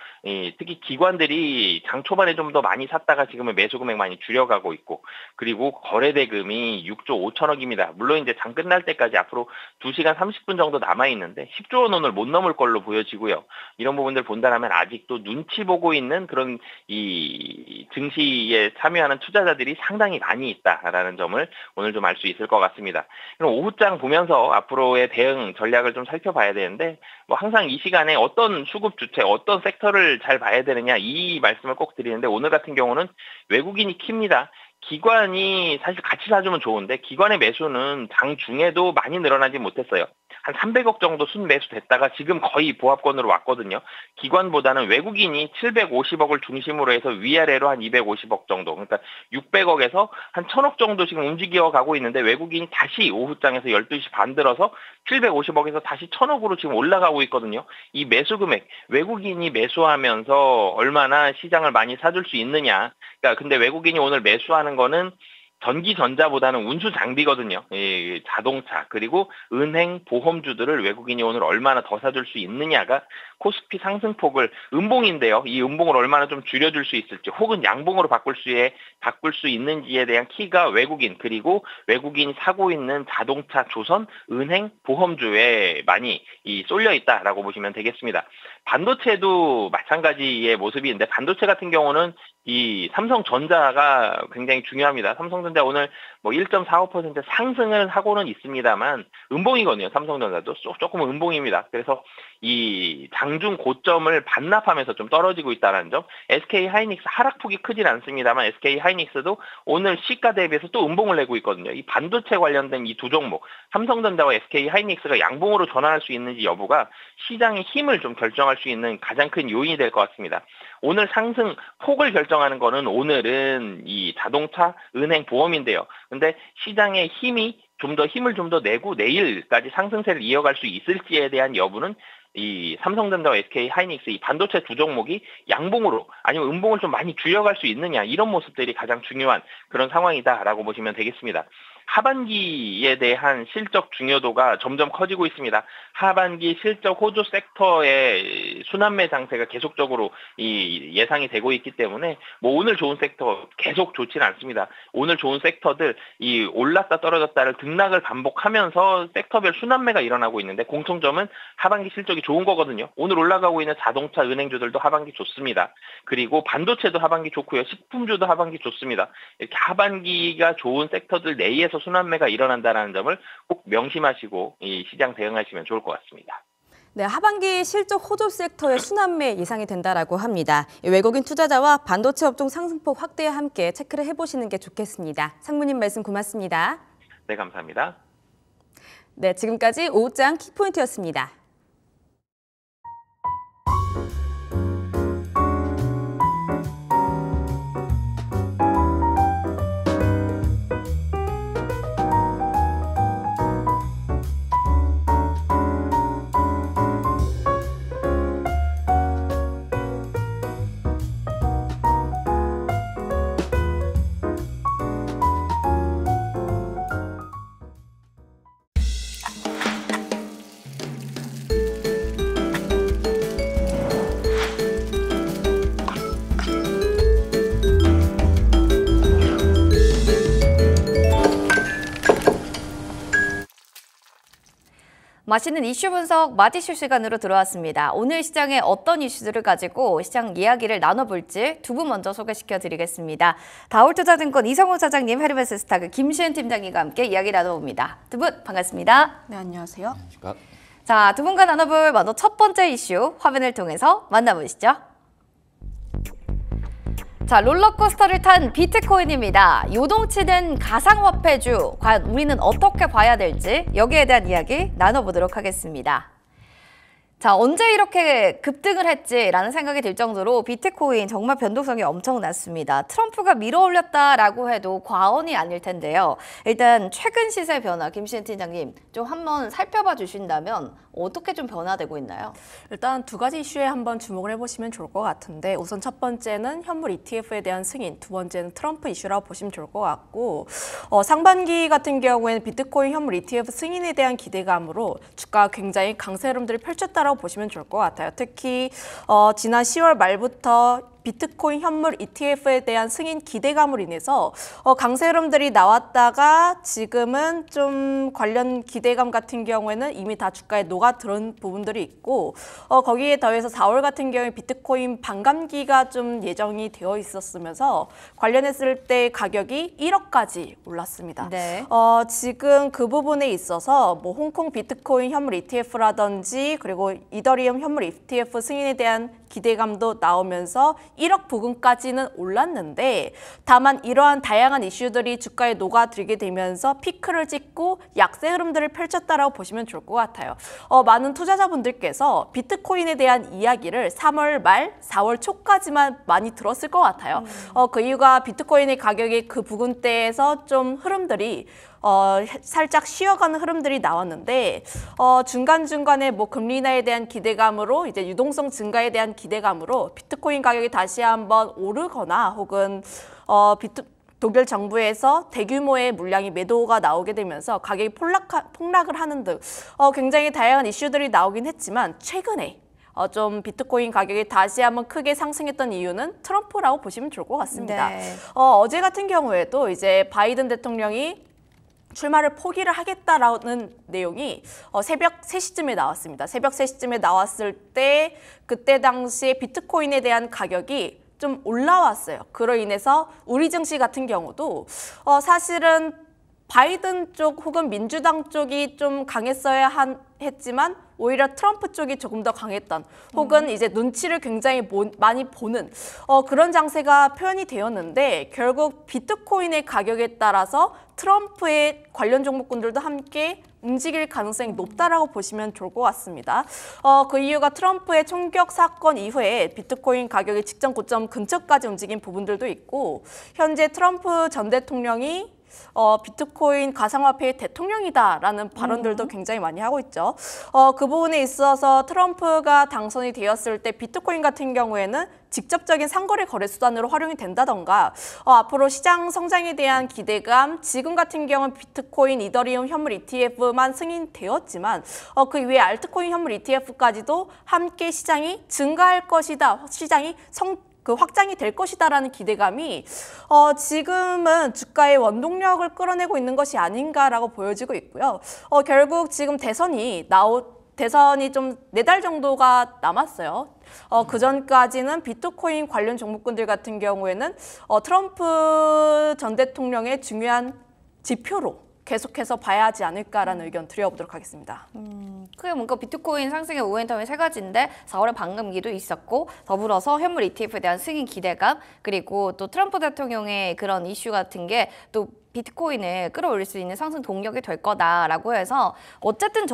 특히 기관들이 장 초반에 좀 더 많이 샀다가 지금은 매수 금액 많이 줄여가고 있고, 그리고 거래 대금이 6조 5천억입니다. 물론 이제 장 끝날 때까지 앞으로 2시간 30분 정도 남아 있는데 10조 원 오늘 못 넘을 걸로 보여지고요. 이런 부분들 본다라면 아직도 눈치 보고 있는 그런 이 증시에 참여하는 투자자들이 상당히 많이 있다라는 점을 오늘 좀 알 수 있을 것 같습니다. 그럼 오후장 보면서 앞으로의 대응 전략을 좀 살펴봐야 되는데, 뭐 항상 이 시간에 어떤 수급 주체, 어떤 섹터를 잘 봐야 되느냐, 이 말씀을 꼭 드리는데, 오늘 같은 경우는 외국인이 킵니다. 기관이 사실 같이 사주면 좋은데 기관의 매수는 장 중에도 많이 늘어나지 못했어요. 한 300억 정도 순매수 됐다가 지금 거의 보합권으로 왔거든요. 기관보다는 외국인이 750억을 중심으로 해서 위아래로 한 250억 정도, 그러니까 600억에서 한 1000억 정도 지금 움직여 가고 있는데, 외국인이 다시 오후장에서 12시 반 들어서 750억에서 다시 1000억으로 지금 올라가고 있거든요. 이 매수 금액, 외국인이 매수하면서 얼마나 시장을 많이 사줄 수 있느냐. 그러니까 근데 외국인이 오늘 매수하는 거는 전기 전자보다는 운수 장비거든요. 자동차 그리고 은행, 보험주들을 외국인이 오늘 얼마나 더 사줄 수 있느냐가 코스피 상승폭을, 음봉인데요. 이 음봉을 얼마나 좀 줄여줄 수 있을지, 혹은 양봉으로 바꿀 수 있는지에 대한 키가 외국인, 그리고 외국인이 사고 있는 자동차, 조선, 은행, 보험주에 많이 쏠려 있다라고 보시면 되겠습니다. 반도체도 마찬가지의 모습인데, 반도체 같은 경우는 이 삼성전자가 굉장히 중요합니다. 삼성전자 오늘 뭐 1.45% 상승을 하고는 있습니다만 음봉이거든요. 삼성전자도 조금 음봉입니다. 그래서 이 장중 고점을 반납하면서 좀 떨어지고 있다는 점. SK하이닉스 하락폭이 크진 않습니다만 SK하이닉스도 오늘 시가 대비해서 또 음봉을 내고 있거든요. 이 반도체 관련된 이 두 종목, 삼성전자와 SK하이닉스가 양봉으로 전환할 수 있는지 여부가 시장의 힘을 좀 결정할 수 있는 가장 큰 요인이 될 것 같습니다. 오늘 상승 폭을 결정하는 거는 오늘은 이 자동차, 은행, 보험인데요. 근데 시장의 힘이 힘을 좀 더 내고 내일까지 상승세를 이어갈 수 있을지에 대한 여부는 이 삼성전자와 SK하이닉스 이 반도체 두 종목이 양봉으로 아니면 음봉을 좀 많이 줄여갈 수 있느냐, 이런 모습들이 가장 중요한 그런 상황이다라고 보시면 되겠습니다. 하반기에 대한 실적 중요도가 점점 커지고 있습니다. 하반기 실적 호조 섹터의 순환매 장세가 계속적으로 예상이 되고 있기 때문에 뭐 오늘 좋은 섹터 계속 좋지는 않습니다. 오늘 좋은 섹터들 올랐다 떨어졌다를 등락을 반복하면서 섹터별 순환매가 일어나고 있는데, 공통점은 하반기 실적이 좋은 거거든요. 오늘 올라가고 있는 자동차, 은행주들도 하반기 좋습니다. 그리고 반도체도 하반기 좋고요. 식품주도 하반기 좋습니다. 이렇게 하반기가 좋은 섹터들 내에서 순환매가 일어난다는 점을 꼭 명심하시고 이 시장 대응하시면 좋을 것 같습니다. 네, 하반기 실적 호조 섹터의 순환매 예상이 된다라고 합니다. 외국인 투자자와 반도체 업종 상승폭 확대와 함께 체크를 해보시는 게 좋겠습니다. 상무님 말씀 고맙습니다. 네, 감사합니다. 네, 지금까지 오후장 키포인트였습니다. 맛있는 이슈 분석 마디슈 시간으로 들어왔습니다. 오늘 시장에 어떤 이슈들을 가지고 시장 이야기를 나눠볼지 두 분 먼저 소개시켜드리겠습니다. 다올투자증권 이성호 사장님, 헤르메스스타크 김시은 팀장님과 함께 이야기 나눠봅니다. 두 분 반갑습니다. 네, 안녕하세요. 자, 두 분과 나눠볼 먼저 첫 번째 이슈 화면을 통해서 만나보시죠. 자, 롤러코스터를 탄 비트코인입니다. 요동치는 가상화폐주, 과연 우리는 어떻게 봐야 될지 여기에 대한 이야기 나눠보도록 하겠습니다. 자, 언제 이렇게 급등을 했지라는 생각이 들 정도로 비트코인 정말 변동성이 엄청났습니다. 트럼프가 밀어올렸다라고 해도 과언이 아닐 텐데요. 일단 최근 시세 변화, 김시은 팀장님 좀 한번 살펴봐 주신다면 어떻게 좀 변화되고 있나요? 일단 두 가지 이슈에 한번 주목을 해보시면 좋을 것 같은데 우선 첫 번째는 현물 ETF에 대한 승인, 두 번째는 트럼프 이슈라고 보시면 좋을 것 같고 상반기 같은 경우에는 비트코인 현물 ETF 승인에 대한 기대감으로 주가가 굉장히 강세 흐름들을 펼쳤다라고 보시면 좋을 것 같아요. 특히 지난 10월 말부터 비트코인 현물 ETF에 대한 승인 기대감으로 인해서 강세 흐름들이 나왔다가 지금은 좀 관련 기대감 같은 경우에는 이미 다 주가에 녹아들은 부분들이 있고 거기에 더해서 4월 같은 경우에 비트코인 반감기가 좀 예정이 되어 있었으면서 관련했을 때 가격이 1억까지 올랐습니다. 네. 지금 그 부분에 있어서 뭐 홍콩 비트코인 현물 ETF라든지 그리고 이더리움 현물 ETF 승인에 대한 기대감도 나오면서 1억 부근까지는 올랐는데 다만 이러한 다양한 이슈들이 주가에 녹아들게 되면서 피크를 찍고 약세 흐름들을 펼쳤다라고 보시면 좋을 것 같아요. 많은 투자자분들께서 비트코인에 대한 이야기를 3월 말, 4월 초까지만 많이 들었을 것 같아요. 그 이유가 비트코인의 가격이 그 부근대에서 좀 흐름들이 살짝 쉬어가는 흐름들이 나왔는데 중간중간에 뭐 금리 인하에 대한 기대감으로 이제 유동성 증가에 대한 기대감으로 비트코인 가격이 다시 한번 오르거나 혹은 독일 정부에서 대규모의 물량이 매도가 나오게 되면서 가격이 폭락을 하는 등 굉장히 다양한 이슈들이 나오긴 했지만 최근에 좀 비트코인 가격이 다시 한번 크게 상승했던 이유는 트럼프라고 보시면 좋을 것 같습니다. 네. 어제 같은 경우에도 이제 바이든 대통령이 출마를 포기를 하겠다라는 내용이 새벽 3시쯤에 나왔습니다. 새벽 3시쯤에 나왔을 때 그때 당시에 비트코인에 대한 가격이 좀 올라왔어요. 그로 인해서 우리 증시 같은 경우도 사실은 바이든 쪽 혹은 민주당 쪽이 좀 강했어야 했지만 오히려 트럼프 쪽이 조금 더 강했던 혹은 이제 눈치를 굉장히 많이 보는 그런 장세가 표현이 되었는데 결국 비트코인의 가격에 따라서 트럼프의 관련 종목군들도 함께 움직일 가능성이 높다라고 보시면 좋을 것 같습니다. 그 이유가 트럼프의 총격 사건 이후에 비트코인 가격이 직전 고점 근처까지 움직인 부분들도 있고 현재 트럼프 전 대통령이 비트코인 가상화폐의 대통령이다라는 발언들도 굉장히 많이 하고 있죠. 그 부분에 있어서 트럼프가 당선이 되었을 때 비트코인 같은 경우에는 직접적인 상거래 거래 수단으로 활용이 된다던가 앞으로 시장 성장에 대한 기대감, 지금 같은 경우는 비트코인, 이더리움 현물 ETF만 승인되었지만 그 이외에 알트코인 현물 ETF까지도 함께 시장이 증가할 것이다, 시장이 확장이 될 것이다라는 기대감이 지금은 주가의 원동력을 끌어내고 있는 것이 아닌가라고 보여지고 있고요. 결국 지금 대선이 좀 4달 정도가 남았어요. 그 전까지는 비트코인 관련 종목군들 같은 경우에는 트럼프 전 대통령의 중요한 지표로 계속해서 봐야 하지 않을까라는 의견 드려보도록 하겠습니다. 크게 뭔가 비트코인 상승의 모멘텀이 3가지인데 4월에 반감기도 있었고 더불어서 현물 ETF에 대한 승인 기대감 그리고 또 트럼프 대통령의 그런 이슈 같은 게 또 비트코인을 끌어올릴 수 있는 상승 동력이 될 거다라고 해서 어쨌든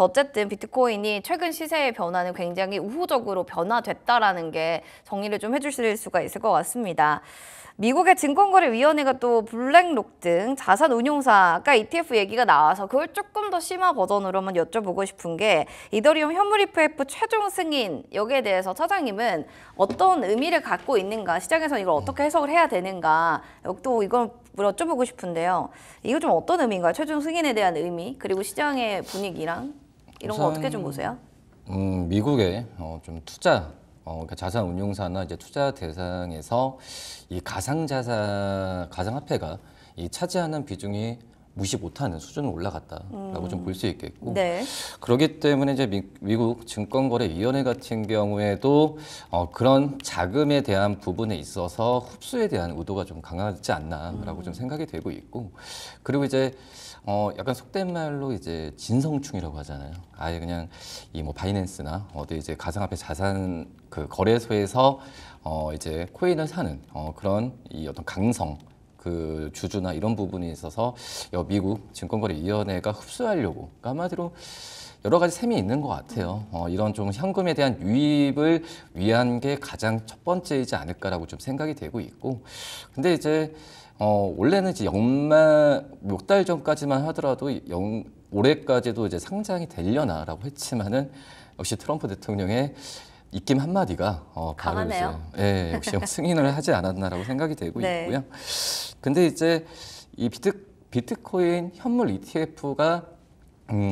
비트코인이 최근 시세의 변화는 굉장히 우호적으로 변화됐다라는 게 정리를 좀 해주실 수가 있을 것 같습니다. 미국의 증권거래위원회가 또 블랙록 등 자산운용사, 아까 ETF 얘기가 나와서 그걸 조금 더 심화 버전으로만 여쭤보고 싶은 게 이더리움 현물 ETF 최종 승인 여기에 대해서 차장님은 어떤 의미를 갖고 있는가, 시장에서는 이걸 어떻게 해석을 해야 되는가 또 이걸 여쭤보고 싶은데요. 이거 좀 어떤 의미인가요? 최종 승인에 대한 의미 그리고 시장의 분위기랑 이런 거 어떻게 좀 보세요? 미국의 좀 투자 그러니까 자산 운용사나 이제 투자 대상에서 이 가상화폐가 이 차지하는 비중이 무시 못하는 수준으로 올라갔다라고 좀 볼 수 있겠고, 네. 그렇기 때문에 이제 미국 증권거래위원회 같은 경우에도 그런 자금에 대한 부분에 있어서 흡수에 대한 의도가 좀 강하지 않나라고 좀 생각이 되고 있고, 그리고 이제 약간 속된 말로 이제 진성충이라고 하잖아요. 아예 그냥 이 뭐 바이낸스나 어디 이제 가상화폐 자산 그 거래소에서 이제 코인을 사는 그런 이 어떤 강성 그 주주나 이런 부분이 있어서 미국 증권거래위원회가 흡수하려고, 그러니까 한마디로 여러 가지 셈이 있는 것 같아요. 이런 좀 현금에 대한 유입을 위한 게 가장 첫 번째이지 않을까라고 좀 생각이 되고 있고, 근데 이제 원래는 이제 연말 몇 달 전까지만 하더라도 올해까지도 이제 상장이 되려나라고 했지만은 역시 트럼프 대통령의 입김 한마디가 바로 이제 예, 역시 승인을 하지 않았나라고 생각이 되고 네. 있고요. 근데 이제 이 비트코인 현물 ETF가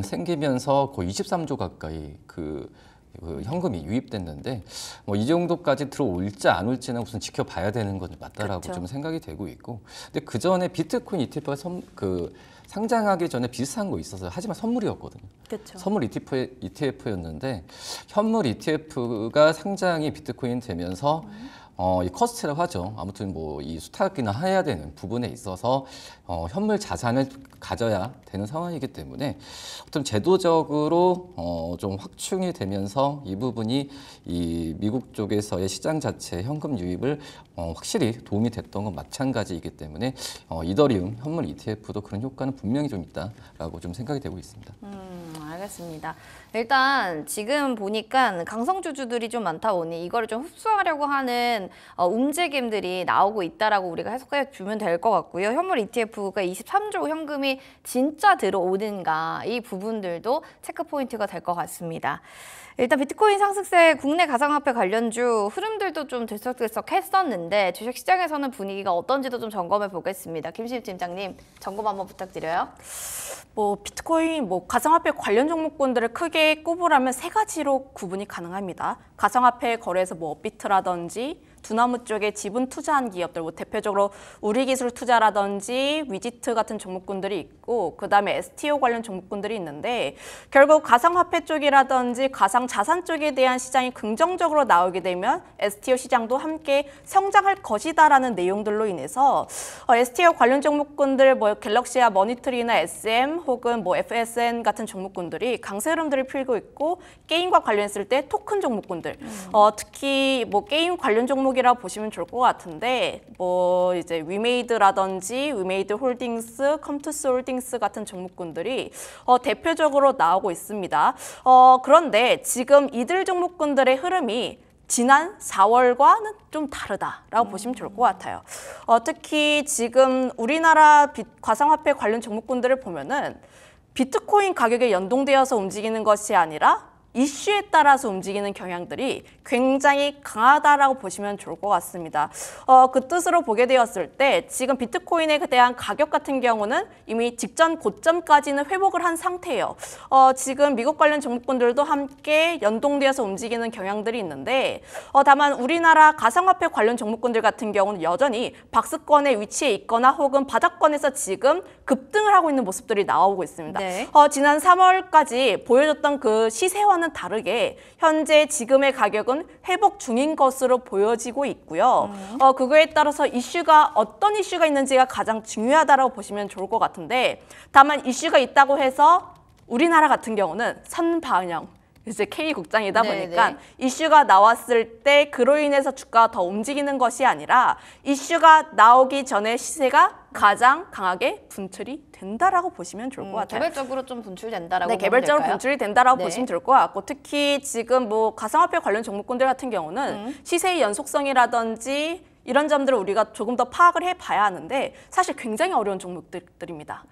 생기면서 거의 23조 가까이 그 현금이 유입됐는데 뭐 이 정도까지 들어올지 안 올지는 우선 지켜봐야 되는 건 맞다라고 그렇죠. 좀 생각이 되고 있고, 근데 그 전에 비트코인 ETF가 상장하기 전에 비슷한 거 있어서 하지만 선물이었거든요. 그렇죠. 선물 ETF였는데 현물 ETF가 상장이 비트코인 되면서 이 커스트라고 하죠. 아무튼 뭐 이 수탁이나 해야 되는 부분에 있어서 현물 자산을 가져야 되는 상황이기 때문에 어떤 제도적으로 좀 확충이 되면서 이 부분이 이 미국 쪽에서의 시장 자체 현금 유입을 확실히 도움이 됐던 건 마찬가지이기 때문에 이더리움 현물 ETF도 그런 효과는 분명히 좀 있다라고 좀 생각이 되고 있습니다. 알겠습니다. 일단 지금 보니까 강성주주들이 좀 많다 보니 이거를 좀 흡수하려고 하는 움직임들이 나오고 있다라고 우리가 해석해 주면 될 것 같고요. 현물 ETF가 23조 현금이 진짜 들어오는가 이 부분들도 체크 포인트가 될 것 같습니다. 일단 비트코인 상승세 국내 가상화폐 관련주 흐름들도 좀 들썩들썩했었는데 주식시장에서는 분위기가 어떤지도 좀 점검해 보겠습니다. 김신입 팀장님 점검 한번 부탁드려요. 뭐 비트코인, 뭐 가상화폐 관련 종목군들을 크게 꼽으라면 세 가지로 구분이 가능합니다. 가상화폐 거래에서 뭐 업비트라든지 두나무 쪽에 지분 투자한 기업들, 뭐 대표적으로 우리기술 투자라든지 위지트 같은 종목군들이 있고, 그다음에 STO 관련 종목군들이 있는데 결국 가상화폐 쪽이라든지 가상자산 쪽에 대한 시장이 긍정적으로 나오게 되면 STO 시장도 함께 성장할 것이다라는 내용들로 인해서 STO 관련 종목군들, 뭐 갤럭시아 머니트리나 SM 혹은 뭐 FSN 같은 종목군들이 강세 흐름들을 풀고 있고, 게임과 관련했을 때 토큰 종목군들, 특히 뭐 게임 관련 종목이라고 보시면 좋을 것 같은데, 뭐 이제 위메이드라든지 위메이드 홀딩스, 컴투스 홀딩스 같은 종목군들이 대표적으로 나오고 있습니다. 그런데 지금 이들 종목군들의 흐름이 지난 4월과는 좀 다르다라고 보시면 좋을 것 같아요. 특히 지금 우리나라 가상화폐 관련 종목군들을 보면은 비트코인 가격에 연동되어서 움직이는 것이 아니라 이슈에 따라서 움직이는 경향들이 굉장히 강하다라고 보시면 좋을 것 같습니다. 그 뜻으로 보게 되었을 때 지금 비트코인에 대한 가격 같은 경우는 이미 직전 고점까지는 회복을 한 상태예요. 지금 미국 관련 종목군들도 함께 연동되어서 움직이는 경향들이 있는데, 다만 우리나라 가상화폐 관련 종목군들 같은 경우는 여전히 박스권에 위치해 있거나 혹은 바닥권에서 지금 급등을 하고 있는 모습들이 나오고 있습니다. 네. 지난 3월까지 보여줬던 그 시세와는 다르게 현재 지금의 가격은 회복 중인 것으로 보여지고 있고요. 그거에 따라서 어떤 이슈가 있는지가 가장 중요하다고 보시면 좋을 것 같은데, 다만 이슈가 있다고 해서 우리나라 같은 경우는 선반영, 이제 K국장이다 보니까 네네. 이슈가 나왔을 때 그로 인해서 주가가 더 움직이는 것이 아니라 이슈가 나오기 전에 시세가 가장 강하게 분출이 된다라고 보시면 좋을 것 같아요. 개별적으로 좀 분출된다라고 네, 보면 개별적으로 될까요? 분출이 된다라고 네. 보시면 될 것 같고, 특히 지금 뭐 가상화폐 관련 종목군들 같은 경우는 시세의 연속성이라든지 이런 점들을 우리가 조금 더 파악을 해봐야 하는데 사실 굉장히 어려운 종목들입니다.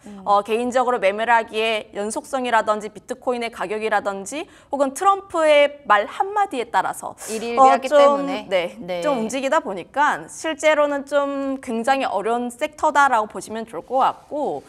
개인적으로 매매를 하기에 연속성이라든지 비트코인의 가격이라든지 혹은 트럼프의 말 한마디에 따라서 일일비하기 때문에 네, 좀 움직이다 보니까 실제로는 좀 굉장히 어려운 섹터다라고 보시면 좋을 것 같고,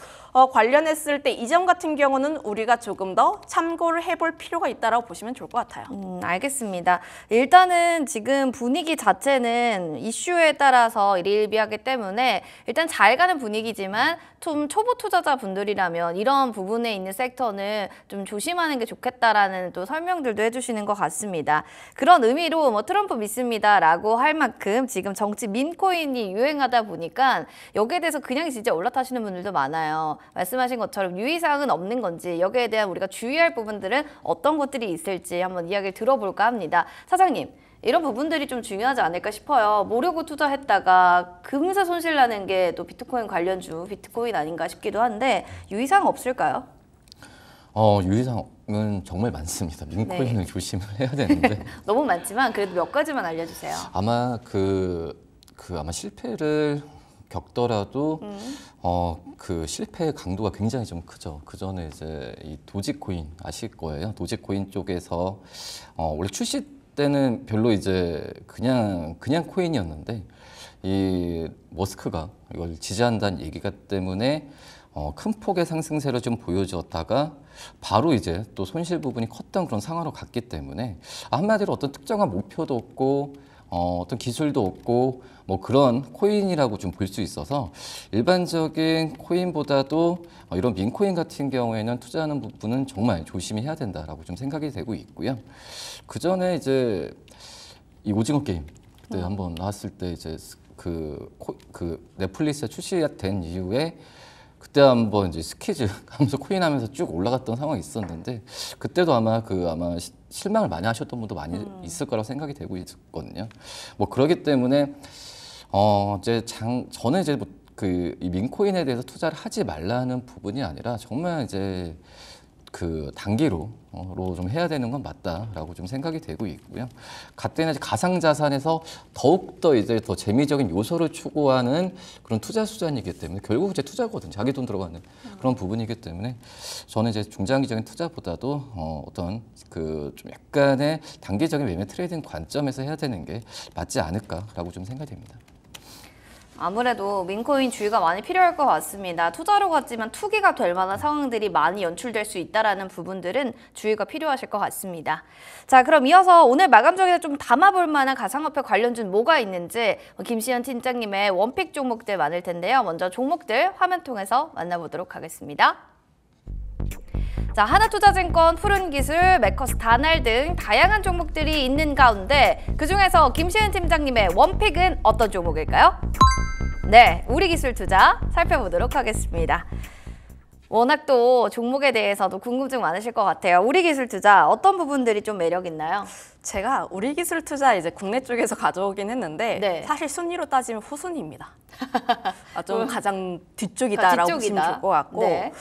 관련했을 때 이 점 같은 경우는 우리가 조금 더 참고를 해볼 필요가 있다라고 보시면 좋을 것 같아요. 알겠습니다. 일단은 지금 분위기 자체는 이슈에 따라서 일일비하기 때문에 일단 잘 가는 분위기지만 좀 초보 투자자분들이라면 이런 부분에 있는 섹터는 좀 조심하는 게 좋겠다라는 또 설명들도 해주시는 것 같습니다. 그런 의미로 뭐 트럼프 믿습니다라고 할 만큼 지금 정치 민코인이 유행하다 보니까 여기에 대해서 그냥 진짜 올라타시는 분들도 많아요. 말씀하신 것처럼 유의사항은 없는 건지, 여기에 대한 우리가 주의할 부분들은 어떤 것들이 있을지 한번 이야기를 들어볼까 합니다. 사장님, 이런 부분들이 좀 중요하지 않을까 싶어요. 모르고 투자했다가 금세 손실 나는 게 또 비트코인 관련주, 비트코인 아닌가 싶기도 한데 유의사항 없을까요? 유의사항은 정말 많습니다. 민코인을 조심을 해야 되는데 너무 많지만 그래도 몇 가지만 알려주세요. 아마 아마 실패를 겪더라도 그 실패의 강도가 굉장히 좀 크죠. 그 전에 이제 이 도지코인 아실 거예요. 도지코인 쪽에서 원래 출시 때는 별로 이제 그냥 코인이었는데 이 머스크가 이걸 지지한다는 얘기가 때문에 큰 폭의 상승세를 좀 보여주었다가 바로 이제 또 손실 부분이 컸던 그런 상황으로 갔기 때문에 한마디로 어떤 특정한 목표도 없고 어떤 기술도 없고 뭐 그런 코인이라고 좀 볼 수 있어서 일반적인 코인보다도 이런 민코인 같은 경우에는 투자하는 부분은 정말 조심히 해야 된다라고 좀 생각이 되고 있고요. 그 전에 이제 이 오징어 게임 그때 한번 나왔을 때 이제 그 넷플릭스에 출시된 이후에 그때 한번 이제 스퀴즈 하면서 코인 하면서 쭉 올라갔던 상황이 있었는데 그때도 아마 실망을 많이 하셨던 분도 많이 있을 거라고 생각이 되고 있거든요. 뭐 그러기 때문에 이제 저는 이제 이 민코인에 대해서 투자를 하지 말라는 부분이 아니라 정말 이제 그 단기로 좀 해야 되는 건 맞다라고 좀 생각이 되고 있고요. 같은 이제 가상자산에서 더욱더 이제 더 재미적인 요소를 추구하는 그런 투자 수단이기 때문에 결국 이제 투자거든요. 자기 돈 들어가는 그런 부분이기 때문에 저는 이제 중장기적인 투자보다도 어떤 그 좀 약간의 단기적인 매매 트레이딩 관점에서 해야 되는 게 맞지 않을까라고 좀 생각이 됩니다. 아무래도 민코인 주의가 많이 필요할 것 같습니다. 투자로 갔지만 투기가 될 만한 상황들이 많이 연출될 수 있다는 부분들은 주의가 필요하실 것 같습니다. 자, 그럼 이어서 오늘 마감적에 좀 담아볼 만한 가상화폐 관련주는 뭐가 있는지 김시현 팀장님의 원픽 종목들 많을 텐데요. 먼저 종목들 화면 통해서 만나보도록 하겠습니다. 자, 하나투자증권, 푸른기술, 메커스 다날 등 다양한 종목들이 있는 가운데 그중에서 김시은 팀장님의 원픽은 어떤 종목일까요? 네, 우리기술투자 살펴보도록 하겠습니다. 워낙 또 종목에 대해서도 궁금증 많으실 것 같아요. 우리기술투자 어떤 부분들이 좀 매력 있나요? 제가 우리기술투자 이제 국내 쪽에서 가져오긴 했는데 네. 사실 순위로 따지면 후순위입니다. 좀 가장 뒤쪽이다라고 보시면 좋을 것 같고 네.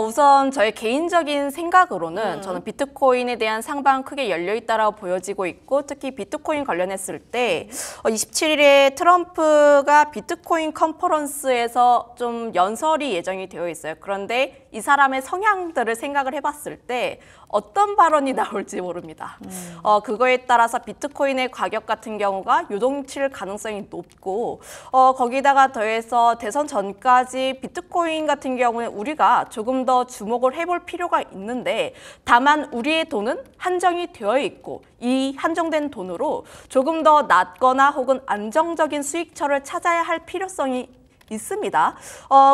우선 저의 개인적인 생각으로는 저는 비트코인에 대한 상방 크게 열려있다라고 보여지고 있고 특히 비트코인 관련했을 때 27일에 트럼프가 비트코인 컨퍼런스에서 좀 연설이 예정이 되어 있어요. 그런데 이 사람의 성향들을 생각을 해봤을 때 어떤 발언이 나올지 모릅니다. 그거에 따라서 비트코인의 가격 같은 경우가 요동칠 가능성이 높고 거기다가 더해서 대선 전까지 비트코인 같은 경우에 우리가 조금 더 주목을 해볼 필요가 있는데 다만 우리의 돈은 한정이 되어 있고 이 한정된 돈으로 조금 더 낮거나 혹은 안정적인 수익처를 찾아야 할 필요성이 있습니다.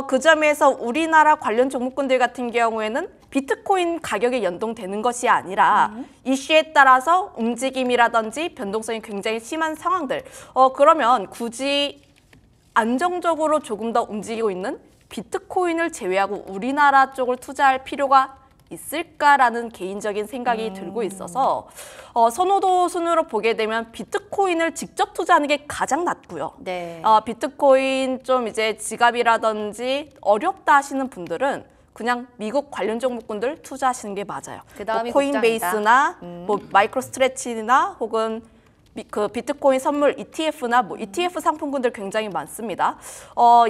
그 점에서 우리나라 관련 종목군들 같은 경우에는 비트코인 가격에 연동되는 것이 아니라 이슈에 따라서 움직임이라든지 변동성이 굉장히 심한 상황들 그러면 굳이 안정적으로 조금 더 움직이고 있는 비트코인을 제외하고 우리나라 쪽을 투자할 필요가 있을까라는 개인적인 생각이 들고 있어서 선호도 순으로 보게 되면 비트코인을 직접 투자하는 게 가장 낫고요. 네. 비트코인 좀 이제 지갑이라든지 어렵다 하시는 분들은 그냥 미국 관련 종목군들 투자하시는 게 맞아요. 그다음이 코인베이스나 뭐 마이크로 스트레치나 혹은 그 비트코인 선물 ETF나 뭐 ETF 상품군들 굉장히 많습니다.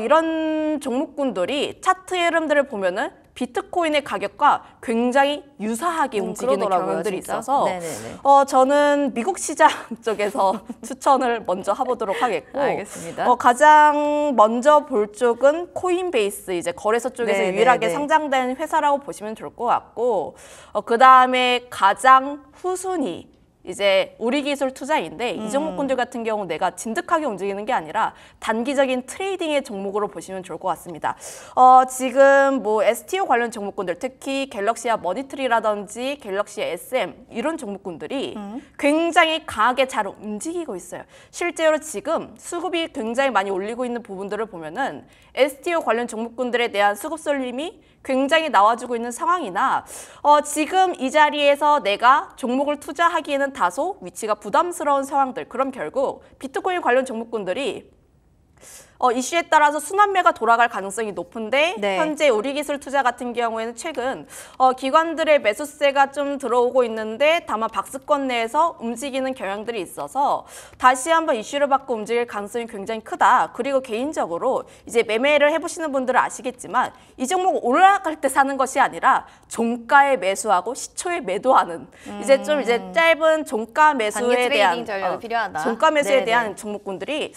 이런 종목군들이 차트 흐름들을 보면은 비트코인의 가격과 굉장히 유사하게 움직이는 경향들이 있어서 저는 미국 시장 쪽에서 추천을 먼저 해보도록 하겠고 알겠습니다. 가장 먼저 볼 쪽은 코인베이스 이제 거래소 쪽에서 유일하게 상장된 회사라고 보시면 좋을 것 같고 그 다음에 가장 후순위 이제 우리기술 투자인데 이 종목군들 같은 경우 내가 진득하게 움직이는 게 아니라 단기적인 트레이딩의 종목으로 보시면 좋을 것 같습니다. 지금 뭐 STO 관련 종목군들 특히 갤럭시와 머니트리라든지 갤럭시 SM 이런 종목군들이 굉장히 강하게 잘 움직이고 있어요. 실제로 지금 수급이 굉장히 많이 올리고 있는 부분들을 보면은 STO 관련 종목군들에 대한 수급 쏠림이 굉장히 나와주고 있는 상황이나 지금 이 자리에서 내가 종목을 투자하기에는 다소 위치가 부담스러운 상황들 그럼 결국 비트코인 관련 종목군들이 이슈에 따라서 순환매가 돌아갈 가능성이 높은데 네. 현재 우리기술투자 같은 경우에는 최근 기관들의 매수세가 좀 들어오고 있는데 다만 박스권 내에서 움직이는 경향들이 있어서 다시 한번 이슈를 받고 움직일 가능성이 굉장히 크다. 그리고 개인적으로 이제 매매를 해보시는 분들은 아시겠지만 이 종목 올라갈 때 사는 것이 아니라 종가에 매수하고 시초에 매도하는 이제 좀 이제 짧은 종가 매수에 대한 전략이 필요하다. 종가 매수에 네네. 대한 종목군들이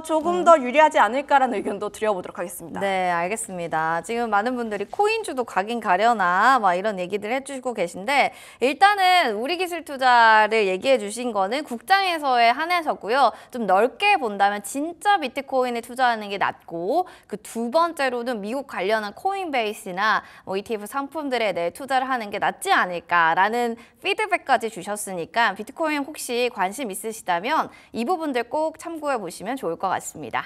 조금 더 유리하지 않을까라는 의견도 드려보도록 하겠습니다. 네, 알겠습니다. 지금 많은 분들이 코인주도 가긴 가려나 막 이런 얘기들 해주시고 계신데 일단은 우리기술투자를 얘기해 주신 거는 국장에서의 한해서고요. 좀 넓게 본다면 진짜 비트코인에 투자하는 게 낫고 그 두 번째로는 미국 관련한 코인베이스나 뭐 ETF 상품들에 대해 투자를 하는 게 낫지 않을까라는 피드백까지 주셨으니까 비트코인 혹시 관심 있으시다면 이 부분들 꼭 참고해 보시면 좋을 것 같습니다.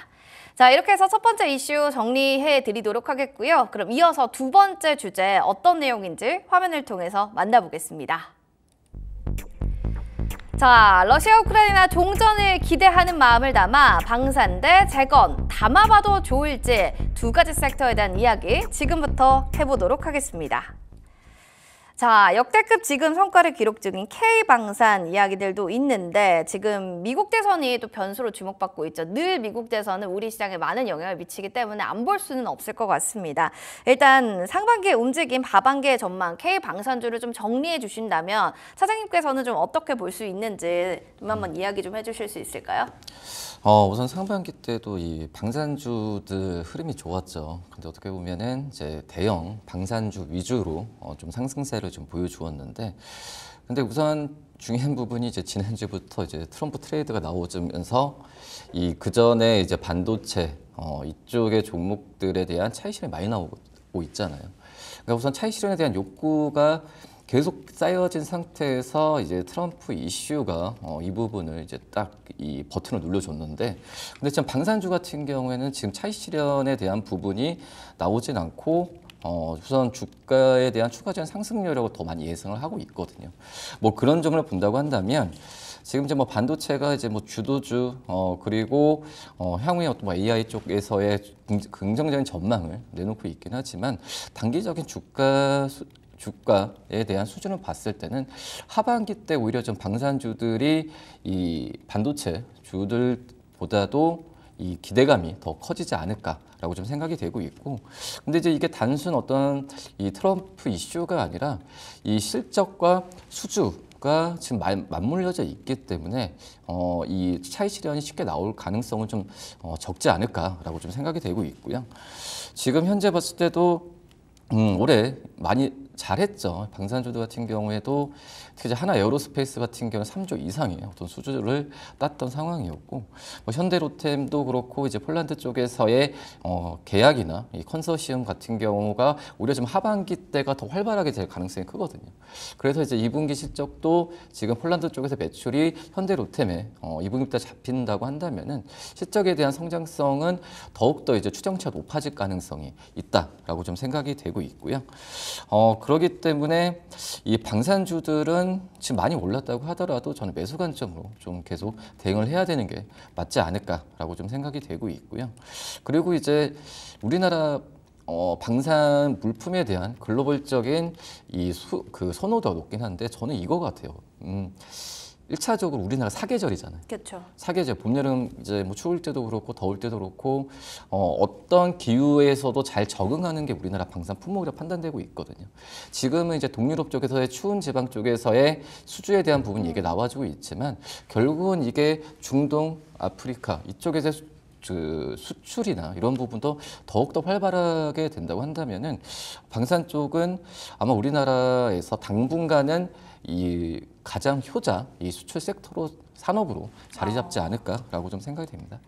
자, 이렇게 해서 첫 번째 이슈 정리해 드리도록 하겠고요. 그럼 이어서 두 번째 주제 어떤 내용인지 화면을 통해서 만나보겠습니다. 자, 러시아 우크라이나 종전을 기대하는 마음을 담아 방산 대 재건, 담아봐도 좋을지 두 가지 섹터에 대한 이야기 지금부터 해보도록 하겠습니다. 자, 역대급 지금 성과를 기록 중인 K방산 이야기들도 있는데 지금 미국 대선이 또 변수로 주목받고 있죠. 늘 미국 대선은 우리 시장에 많은 영향을 미치기 때문에 안 볼 수는 없을 것 같습니다. 일단 상반기의 움직임, 하반기의 전망, K방산주를 좀 정리해 주신다면 차장님께서는 좀 어떻게 볼 수 있는지 좀 한번 이야기 좀 해주실 수 있을까요? 우선 상반기 때도 이 방산주들 흐름이 좋았죠. 근데 어떻게 보면은 이제 대형 방산주 위주로 좀 상승세를 좀 보여주었는데, 근데 우선 중요한 부분이 이제 지난주부터 이제 트럼프 트레이드가 나오면서 이 그전에 이제 반도체 이쪽의 종목들에 대한 차익 실현이 많이 나오고 있잖아요. 그러니까 우선 차익 실현에 대한 욕구가 계속 쌓여진 상태에서 이제 트럼프 이슈가 이 부분을 이제 딱 이 버튼을 눌러줬는데, 근데 지금 방산주 같은 경우에는 지금 차익 실현에 대한 부분이 나오진 않고 우선 주가에 대한 추가적인 상승 여력을 더 많이 예상을 하고 있거든요. 뭐 그런 점을 본다고 한다면 지금 이제 뭐 반도체가 이제 뭐 주도주 그리고 향후에 어떤 뭐 AI 쪽에서의 긍정적인 전망을 내놓고 있긴 하지만 단기적인 주가에 대한 수준을 봤을 때는 하반기 때 오히려 좀 방산주들이 이 반도체 주들보다도 이 기대감이 더 커지지 않을까라고 좀 생각이 되고 있고, 근데 이제 이게 단순 어떤 이 트럼프 이슈가 아니라 이 실적과 수주가 지금 맞물려져 있기 때문에 이 차익 실현이 쉽게 나올 가능성은 좀 적지 않을까라고 좀 생각이 되고 있고요. 지금 현재 봤을 때도 올해 많이 잘했죠. 방산주들 같은 경우에도 특히 이제 하나 에어로스페이스 같은 경우는 3조 이상의 어떤 수주를 땄던 상황이었고, 뭐 현대로템도 그렇고 이제 폴란드 쪽에서의 계약이나 이 컨소시엄 같은 경우가 오히려 좀 하반기 때가 더 활발하게 될 가능성이 크거든요. 그래서 이제 2분기 실적도 지금 폴란드 쪽에서 매출이 현대로템에 2분기 때 잡힌다고 한다면은 실적에 대한 성장성은 더욱더 이제 추정치가 높아질 가능성이 있다라고 좀 생각이 되고 있고요. 그렇기 때문에 이 방산주들은 지금 많이 올랐다고 하더라도 저는 매수 관점으로 좀 계속 대응을 해야 되는 게 맞지 않을까라고 좀 생각이 되고 있고요. 그리고 이제 우리나라 방산 물품에 대한 글로벌적인 그 선호도가 높긴 한데 저는 이거 같아요. 1차적으로 우리나라 사계절이잖아요. 그렇죠. 사계절, 봄, 여름 이제 뭐 추울 때도 그렇고 더울 때도 그렇고 어떤 기후에서도 잘 적응하는 게 우리나라 방산 품목이라 판단되고 있거든요. 지금은 이제 동유럽 쪽에서의 추운 지방 쪽에서의 수주에 대한 부분 얘기 나와주고 있지만 결국은 이게 중동, 아프리카 이쪽에서 그 수출이나 이런 부분도 더욱더 활발하게 된다고 한다면은 방산 쪽은 아마 우리나라에서 당분간은 이 가장 효자 이 수출 섹터로 산업으로 자리 잡지 않을까라고 좀 생각이 됩니다.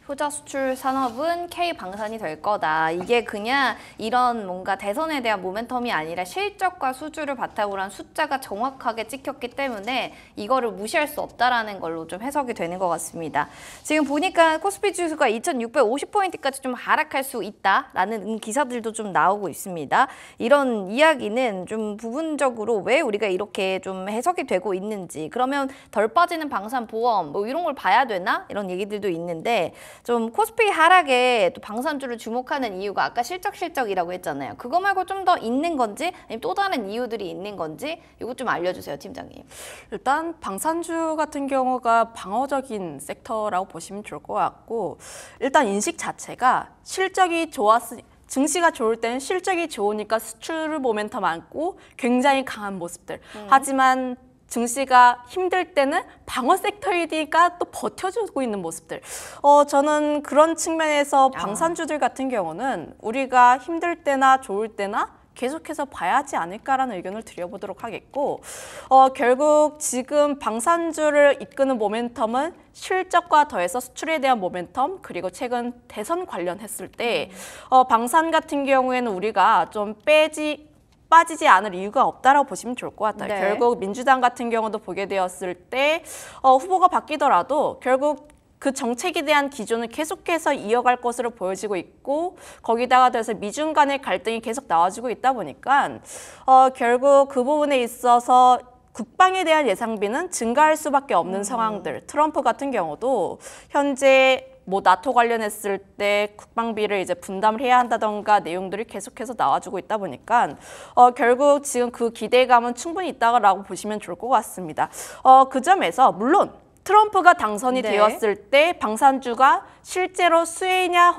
효자 수출 산업은 K방산이 될 거다. 이게 그냥 이런 뭔가 대선에 대한 모멘텀이 아니라 실적과 수주를 바탕으로 한 숫자가 정확하게 찍혔기 때문에 이거를 무시할 수 없다라는 걸로 좀 해석이 되는 것 같습니다. 지금 보니까 코스피 지수가 2650포인트까지 좀 하락할 수 있다라는 기사들도 좀 나오고 있습니다. 이런 이야기는 좀 부분적으로 왜 우리가 이렇게 좀 해석이 되고 있는지, 그러면 덜 빠지는 방산 보험 뭐 이런 걸 봐야 되나? 이런 얘기들도 있는데 좀 코스피 하락에 또 방산주를 주목하는 이유가 아까 실적이라고 했잖아요. 그거 말고 좀 더 있는 건지 아니면 또 다른 이유들이 있는 건지 이거 좀 알려주세요, 팀장님. 일단 방산주 같은 경우가 방어적인 섹터라고 보시면 좋을 것 같고 일단 인식 자체가 실적이 증시가 좋을 때는 실적이 좋으니까 수출 모멘텀 많고 굉장히 강한 모습들. 하지만 증시가 힘들 때는 방어 섹터이니까 또 버텨주고 있는 모습들. 저는 그런 측면에서 방산주들 같은 경우는 우리가 힘들 때나 좋을 때나 계속해서 봐야 하지 않을까라는 의견을 드려보도록 하겠고 결국 지금 방산주를 이끄는 모멘텀은 실적과 더해서 수출에 대한 모멘텀 그리고 최근 대선 관련했을 때 방산 같은 경우에는 우리가 좀 빠지지 않을 이유가 없다라고 보시면 좋을 것 같아요. 네. 결국 민주당 같은 경우도 보게 되었을 때 후보가 바뀌더라도 결국 그 정책에 대한 기조는 계속해서 이어갈 것으로 보여지고 있고 거기다가 더해서 미중 간의 갈등이 계속 나와주고 있다 보니까 결국 그 부분에 있어서 국방에 대한 예상비는 증가할 수밖에 없는 상황들. 트럼프 같은 경우도 현재 뭐 나토 관련했을 때 국방비를 이제 분담을 해야 한다던가 내용들이 계속해서 나와주고 있다 보니까 결국 지금 그 기대감은 충분히 있다고 보시면 좋을 것 같습니다. 그 점에서 물론 트럼프가 당선이 네. 되었을 때 방산주가 실제로 수혜냐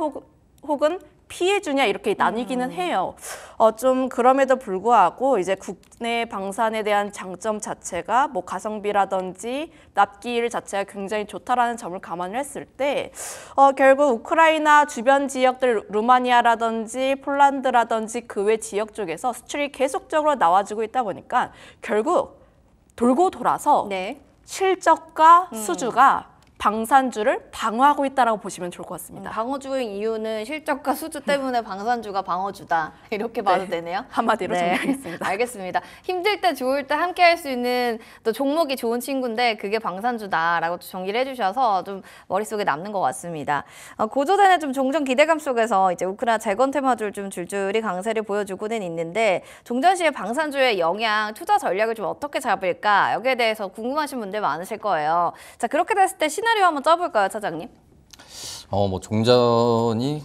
혹은 피해주냐 이렇게 나뉘기는 해요. 좀 그럼에도 불구하고 이제 국내 방산에 대한 장점 자체가 뭐 가성비라든지 납기일 자체가 굉장히 좋다라는 점을 감안을 했을 때 결국 우크라이나 주변 지역들 루마니아라든지 폴란드라든지 그 외 지역 쪽에서 수출이 계속적으로 나와주고 있다 보니까 결국 돌고 돌아서 네. 실적과 수주가 방산주를 방어하고 있다고 보시면 좋을 것 같습니다. 방어주의 이유는 실적과 수주 때문에 방산주가 방어주다. 이렇게 봐도 네. 되네요. 한마디로 네. 정리하겠습니다. 알겠습니다. 힘들 때 좋을 때 함께 할 수 있는 또 종목이 좋은 친구인데 그게 방산주다라고 정리를 해주셔서 좀 머릿속에 남는 것 같습니다. 고조되는 좀 종전 기대감 속에서 이제 우크라이나 재건 테마주를 좀 줄줄이 강세를 보여주고는 있는데 종전 시에 방산주의 영향, 투자 전략을 좀 어떻게 잡을까 여기에 대해서 궁금하신 분들 많으실 거예요. 자, 그렇게 됐을 때 시나리오 한번 짜볼까요, 차장님? 뭐 종전이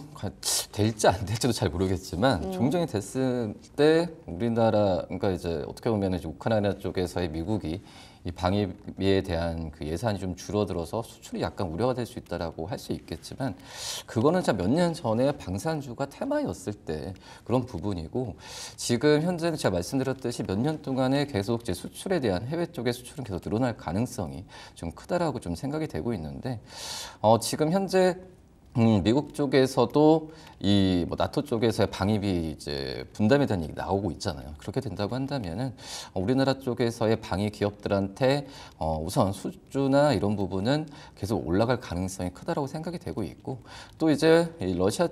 될지 안 될지도 잘 모르겠지만 종전이 됐을 때 우리나라 그러니까 이제 어떻게 보면 이제 우크라이나 쪽에서의 미국이 이 방위비에 대한 그 예산이 좀 줄어들어서 수출이 약간 우려가 될 수 있다라고 할 수 있겠지만 그거는 몇 년 전에 방산주가 테마였을 때 그런 부분이고 지금 현재는 제가 말씀드렸듯이 몇 년 동안에 계속 이제 수출에 대한 해외 쪽의 수출은 계속 늘어날 가능성이 좀 크다라고 좀 생각이 되고 있는데 지금 현재 미국 쪽에서도 이 뭐 나토 쪽에서의 방위비 이제 분담에 대한 얘기 나오고 있잖아요. 그렇게 된다고 한다면은 우리나라 쪽에서의 방위 기업들한테 우선 수주나 이런 부분은 계속 올라갈 가능성이 크다라고 생각이 되고 있고 또 이제 이 러시아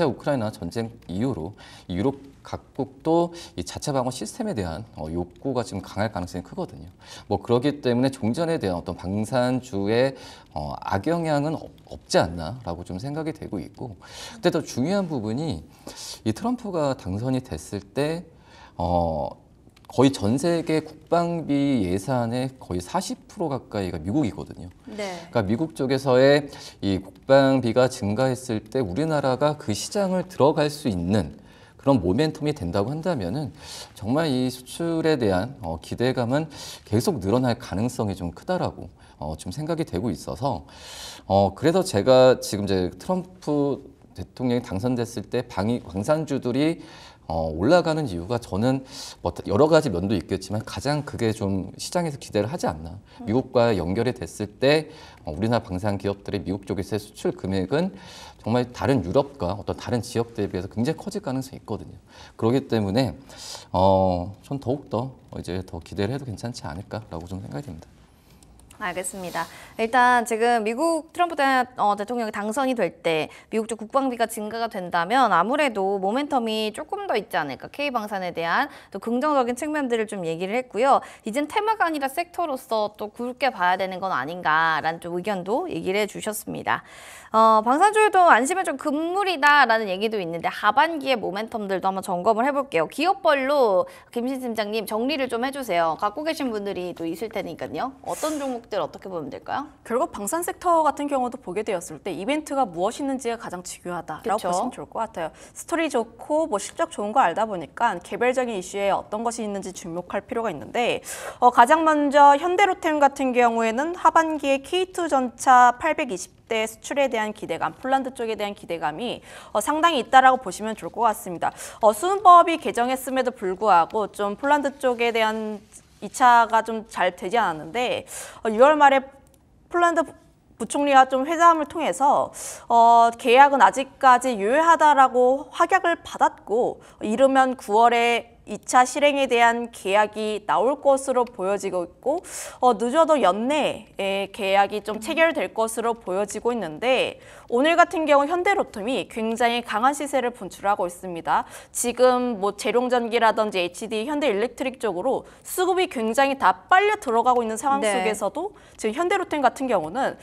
우크라이나 전쟁 이후로 이 유럽 각국도 이 자체 방어 시스템에 대한 욕구가 지금 강할 가능성이 크거든요. 뭐 그렇기 때문에 종전에 대한 어떤 방산주의 악영향은 없지 않나라고 좀 생각이 되고 있고, 근데 더 중요한 부분이 이 트럼프가 당선이 됐을 때 거의 전 세계 국방비 예산의 거의 40% 가까이가 미국이거든요. 네. 그러니까 미국 쪽에서의 이 국방비가 증가했을 때 우리나라가 그 시장을 들어갈 수 있는 그런 모멘텀이 된다고 한다면은 정말 이 수출에 대한 기대감은 계속 늘어날 가능성이 좀 크다라고 좀 생각이 되고 있어서 그래서 제가 지금 이제 트럼프 대통령이 당선됐을 때 방산주들이 올라가는 이유가 저는 뭐 여러 가지 면도 있겠지만 가장 그게 좀 시장에서 기대를 하지 않나. 미국과 연결이 됐을 때 우리나라 방산 기업들의 미국 쪽에서의 수출 금액은 정말 다른 유럽과 어떤 다른 지역들에 비해서 굉장히 커질 가능성이 있거든요. 그렇기 때문에 전 더욱더 이제 더 기대를 해도 괜찮지 않을까라고 좀 생각이 듭니다. 알겠습니다. 일단 지금 미국 트럼프 대통령이 당선이 될 때 미국 쪽 국방비가 증가가 된다면 아무래도 모멘텀이 조금 더 있지 않을까. K방산에 대한 또 긍정적인 측면들을 좀 얘기를 했고요. 이젠 테마가 아니라 섹터로서 또 굵게 봐야 되는 건 아닌가라는 좀 의견도 얘기를 해주셨습니다. 방산주에도 안심은 좀 금물이다라는 얘기도 있는데 하반기의 모멘텀들도 한번 점검을 해볼게요. 기업별로 김신 팀장님 정리를 좀 해주세요. 갖고 계신 분들이 또 있을 테니까요. 어떤 종목 분석들 어떻게 보면 될까요? 결국 방산 섹터 같은 경우도 보게 되었을 때 이벤트가 무엇이 있는지가 가장 중요하다라고 그쵸? 보시면 좋을 것 같아요. 스토리 좋고 뭐 실적 좋은 거 알다 보니까 개별적인 이슈에 어떤 것이 있는지 주목할 필요가 있는데 가장 먼저 현대로템 같은 경우에는 하반기에 K2 전차 820대 수출에 대한 기대감, 폴란드 쪽에 대한 기대감이 상당히 있다라고 보시면 좋을 것 같습니다. 수은법이 개정했음에도 불구하고 좀 폴란드 쪽에 대한 2차가 좀 잘 되지 않았는데 6월 말에 폴란드 부총리와 좀 회담을 통해서 계약은 아직까지 유효하다라고 확약을 받았고 이르면 9월에 2차 실행에 대한 계약이 나올 것으로 보여지고 있고 늦어도 연내에 계약이 좀 체결될 것으로 보여지고 있는데 오늘 같은 경우 현대로템이 굉장히 강한 시세를 분출하고 있습니다. 지금 뭐 재룡전기라든지 HD, 현대일렉트릭 쪽으로 수급이 굉장히 다 빨려 들어가고 있는 상황 네. 속에서도 지금 현대로템 같은 경우는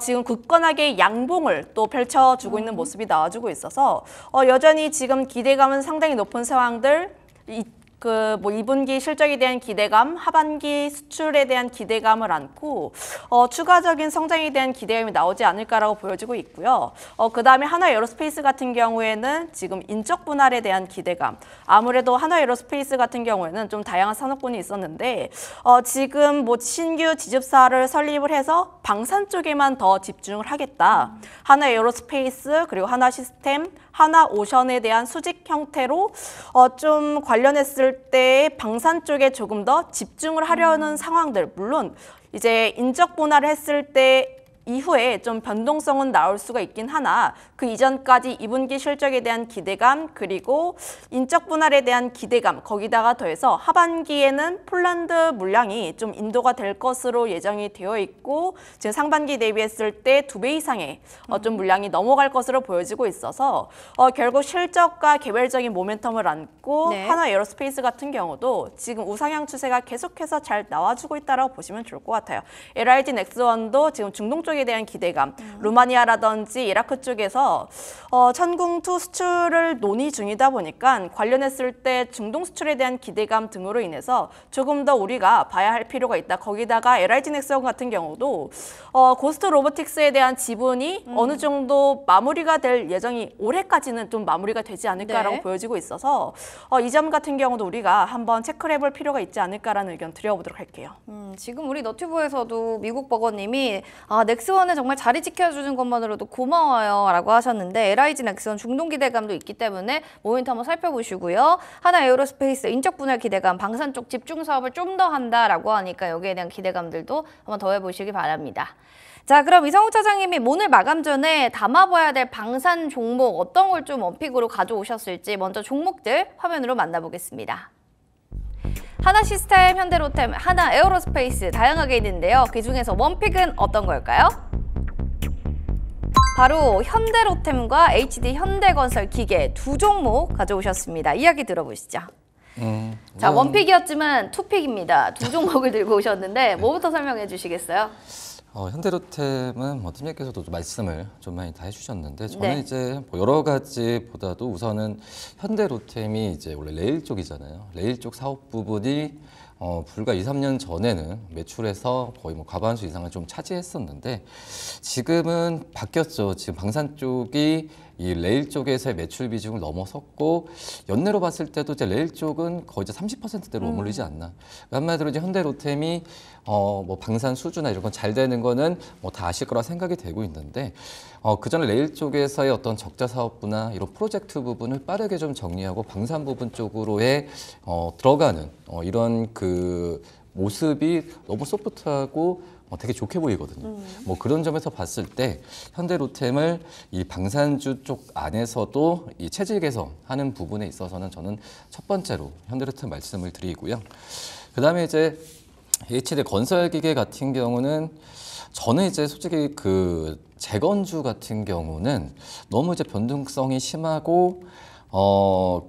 지금 굳건하게 양봉을 또 펼쳐주고 있는 모습이 나와주고 있어서 여전히 지금 기대감은 상당히 높은 상황들 뭐 2분기 실적에 대한 기대감, 하반기 수출에 대한 기대감을 안고 추가적인 성장에 대한 기대감이 나오지 않을까라고 보여지고 있고요. 그다음에 한화에어로스페이스 같은 경우에는 지금 인적 분할에 대한 기대감. 아무래도 한화에어로스페이스 같은 경우에는 좀 다양한 산업군이 있었는데 지금 뭐 신규 지집사를 설립을 해서 방산 쪽에만 더 집중을 하겠다. 한화에어로스페이스 그리고 한화시스템, 한화오션에 대한 수직 형태로 좀 관련했을 때 방산 쪽에 조금 더 집중을 하려는 상황들, 물론 이제 인적 분할을 했을 때 이후에 좀 변동성은 나올 수가 있긴 하나 그 이전까지 2분기 실적에 대한 기대감 그리고 인적 분할에 대한 기대감 거기다가 더해서 하반기에는 폴란드 물량이 좀 인도가 될 것으로 예정이 되어 있고 지금 상반기 대비했을 때 2배 이상의 좀 물량이 넘어갈 것으로 보여지고 있어서 결국 실적과 개별적인 모멘텀을 안고 네. 한화에어로스페이스 같은 경우도 지금 우상향 추세가 계속해서 잘 나와주고 있다고 보시면 좋을 것 같아요. LIG 넥스원도 지금 중동 쪽에 대한 기대감, 루마니아라든지 이라크 쪽에서 천궁2 수출을 논의 중이다 보니까 관련했을 때 중동 수출에 대한 기대감 등으로 인해서 조금 더 우리가 봐야 할 필요가 있다. 거기다가 LIG 넥스원 같은 경우도 고스트 로보틱스에 대한 지분이 어느 정도 마무리가 될 예정이 올해까지는 좀 마무리가 되지 않을까라고 네. 보여지고 있어서 이 점 같은 경우도 우리가 한번 체크를 해볼 필요가 있지 않을까라는 의견 드려보도록 할게요. 지금 우리 너튜브에서도 미국 버거님이 넥스원은 정말 자리 지켜주는 것만으로도 고마워요 라고 하셨는데 LIG 넥스원 중동 기대감도 있기 때문에 모멘텀 한번 살펴보시고요. 하나에어로스페이스 인적 분할 기대감, 방산 쪽 집중 사업을 좀 더 한다라고 하니까 여기에 대한 기대감들도 한번 더해보시기 바랍니다. 자, 그럼 이성우 차장님이 오늘 마감 전에 담아봐야 될 방산 종목 어떤 걸 좀 원픽으로 가져오셨을지 먼저 종목들 화면으로 만나보겠습니다. 하나시스템, 현대로템, 하나에어로스페이스 다양하게 있는데요. 그중에서 원픽은 어떤 걸까요? 바로 현대로템과 HD 현대건설 기계 두 종목 가져오셨습니다. 이야기 들어보시죠. 자, 원픽이었지만 투픽입니다. 두 종목을 들고 오셨는데 뭐부터 설명해 주시겠어요? 현대로템은 팀장께서도 좀 말씀을 좀 많이 다 해주셨는데 저는 네. 이제 뭐 여러 가지보다도 우선은 현대로템이 이제 원래 레일 쪽이잖아요. 레일 쪽 사업 부분이 불과 2, 3년 전에는 매출에서 거의 뭐 과반수 이상을 좀 차지했었는데 지금은 바뀌었죠. 지금 방산 쪽이 이 레일 쪽에서의 매출 비중을 넘어섰고 연내로 봤을 때도 이제 레일 쪽은 거의 이제 30%대로 머물리지 않나. 한마디로 이제 현대로템이 뭐 방산 수주나 이런 건 잘 되는 거는 뭐 다 아실 거라 생각이 되고 있는데 그 전에 레일 쪽에서의 어떤 적자 사업부나 이런 프로젝트 부분을 빠르게 좀 정리하고 방산 부분 쪽으로의 들어가는 이런 그 모습이 너무 소프트하고 되게 좋게 보이거든요. 뭐 그런 점에서 봤을 때 현대로템을 이 방산주 쪽 안에서도 이 체질 개선하는 부분에 있어서는 저는 첫 번째로 현대로템 말씀을 드리고요. 그다음에 이제 HD 건설기계 같은 경우는 저는 이제 솔직히 그 재건주 같은 경우는 너무 이제 변동성이 심하고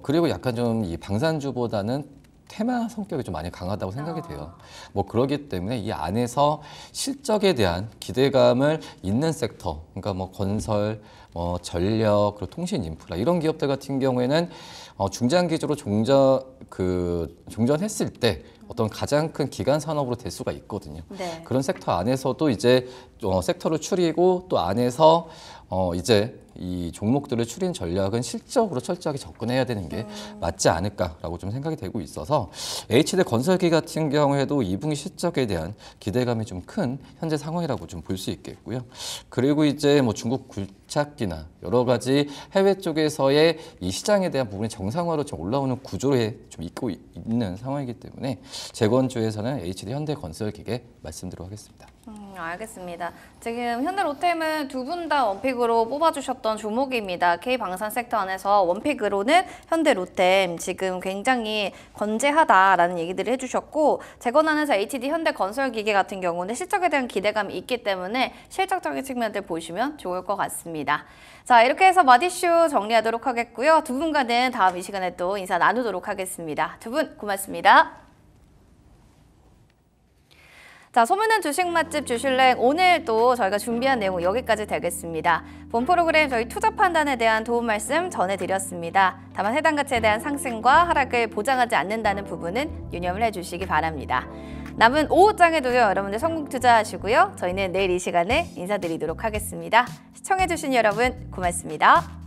그리고 약간 좀 이 방산주보다는 테마 성격이 좀 많이 강하다고 생각이 돼요. 뭐 그러기 때문에 이 안에서 실적에 대한 기대감을 있는 섹터, 그러니까 뭐 건설, 뭐 전력, 그리고 통신 인프라 이런 기업들 같은 경우에는 중장기적으로 종전했을 때 어떤 가장 큰 기간 산업으로 될 수가 있거든요. 네. 그런 섹터 안에서도 이제 섹터를 추리고 또 안에서 이제 이 종목들을 추린 전략은 실적으로 철저하게 접근해야 되는 게 맞지 않을까라고 좀 생각이 되고 있어서 HD 건설기 같은 경우에도 2분기 실적에 대한 기대감이 좀 큰 현재 상황이라고 좀 볼 수 있겠고요. 그리고 이제 뭐 중국 굴착기나 여러 가지 해외 쪽에서의 이 시장에 대한 부분이 정상화로 좀 올라오는 구조에 좀 있고 있는 상황이기 때문에 재건주에서는 HD 현대건설기계 말씀드리도록 하겠습니다. 알겠습니다. 지금 현대로템은 두 분 다 원픽으로 뽑아주셨던 종목입니다. K방산 섹터 안에서 원픽으로는 현대로템 지금 굉장히 건재하다라는 얘기들을 해주셨고 재건안에서 HD 현대건설기계 같은 경우는 실적에 대한 기대감이 있기 때문에 실적적인 측면들 보시면 좋을 것 같습니다. 자, 이렇게 해서 마디쇼 정리하도록 하겠고요. 두 분과는 다음 이 시간에 또 인사 나누도록 하겠습니다. 두 분 고맙습니다. 자, 소문난 주식 맛집 주실랭 오늘 또 저희가 준비한 내용은 여기까지 되겠습니다. 본 프로그램 저희 투자 판단에 대한 도움 말씀 전해드렸습니다. 다만 해당 가치에 대한 상승과 하락을 보장하지 않는다는 부분은 유념을 해주시기 바랍니다. 남은 오후장에도요 여러분들 성공 투자하시고요. 저희는 내일 이 시간에 인사드리도록 하겠습니다. 시청해주신 여러분 고맙습니다.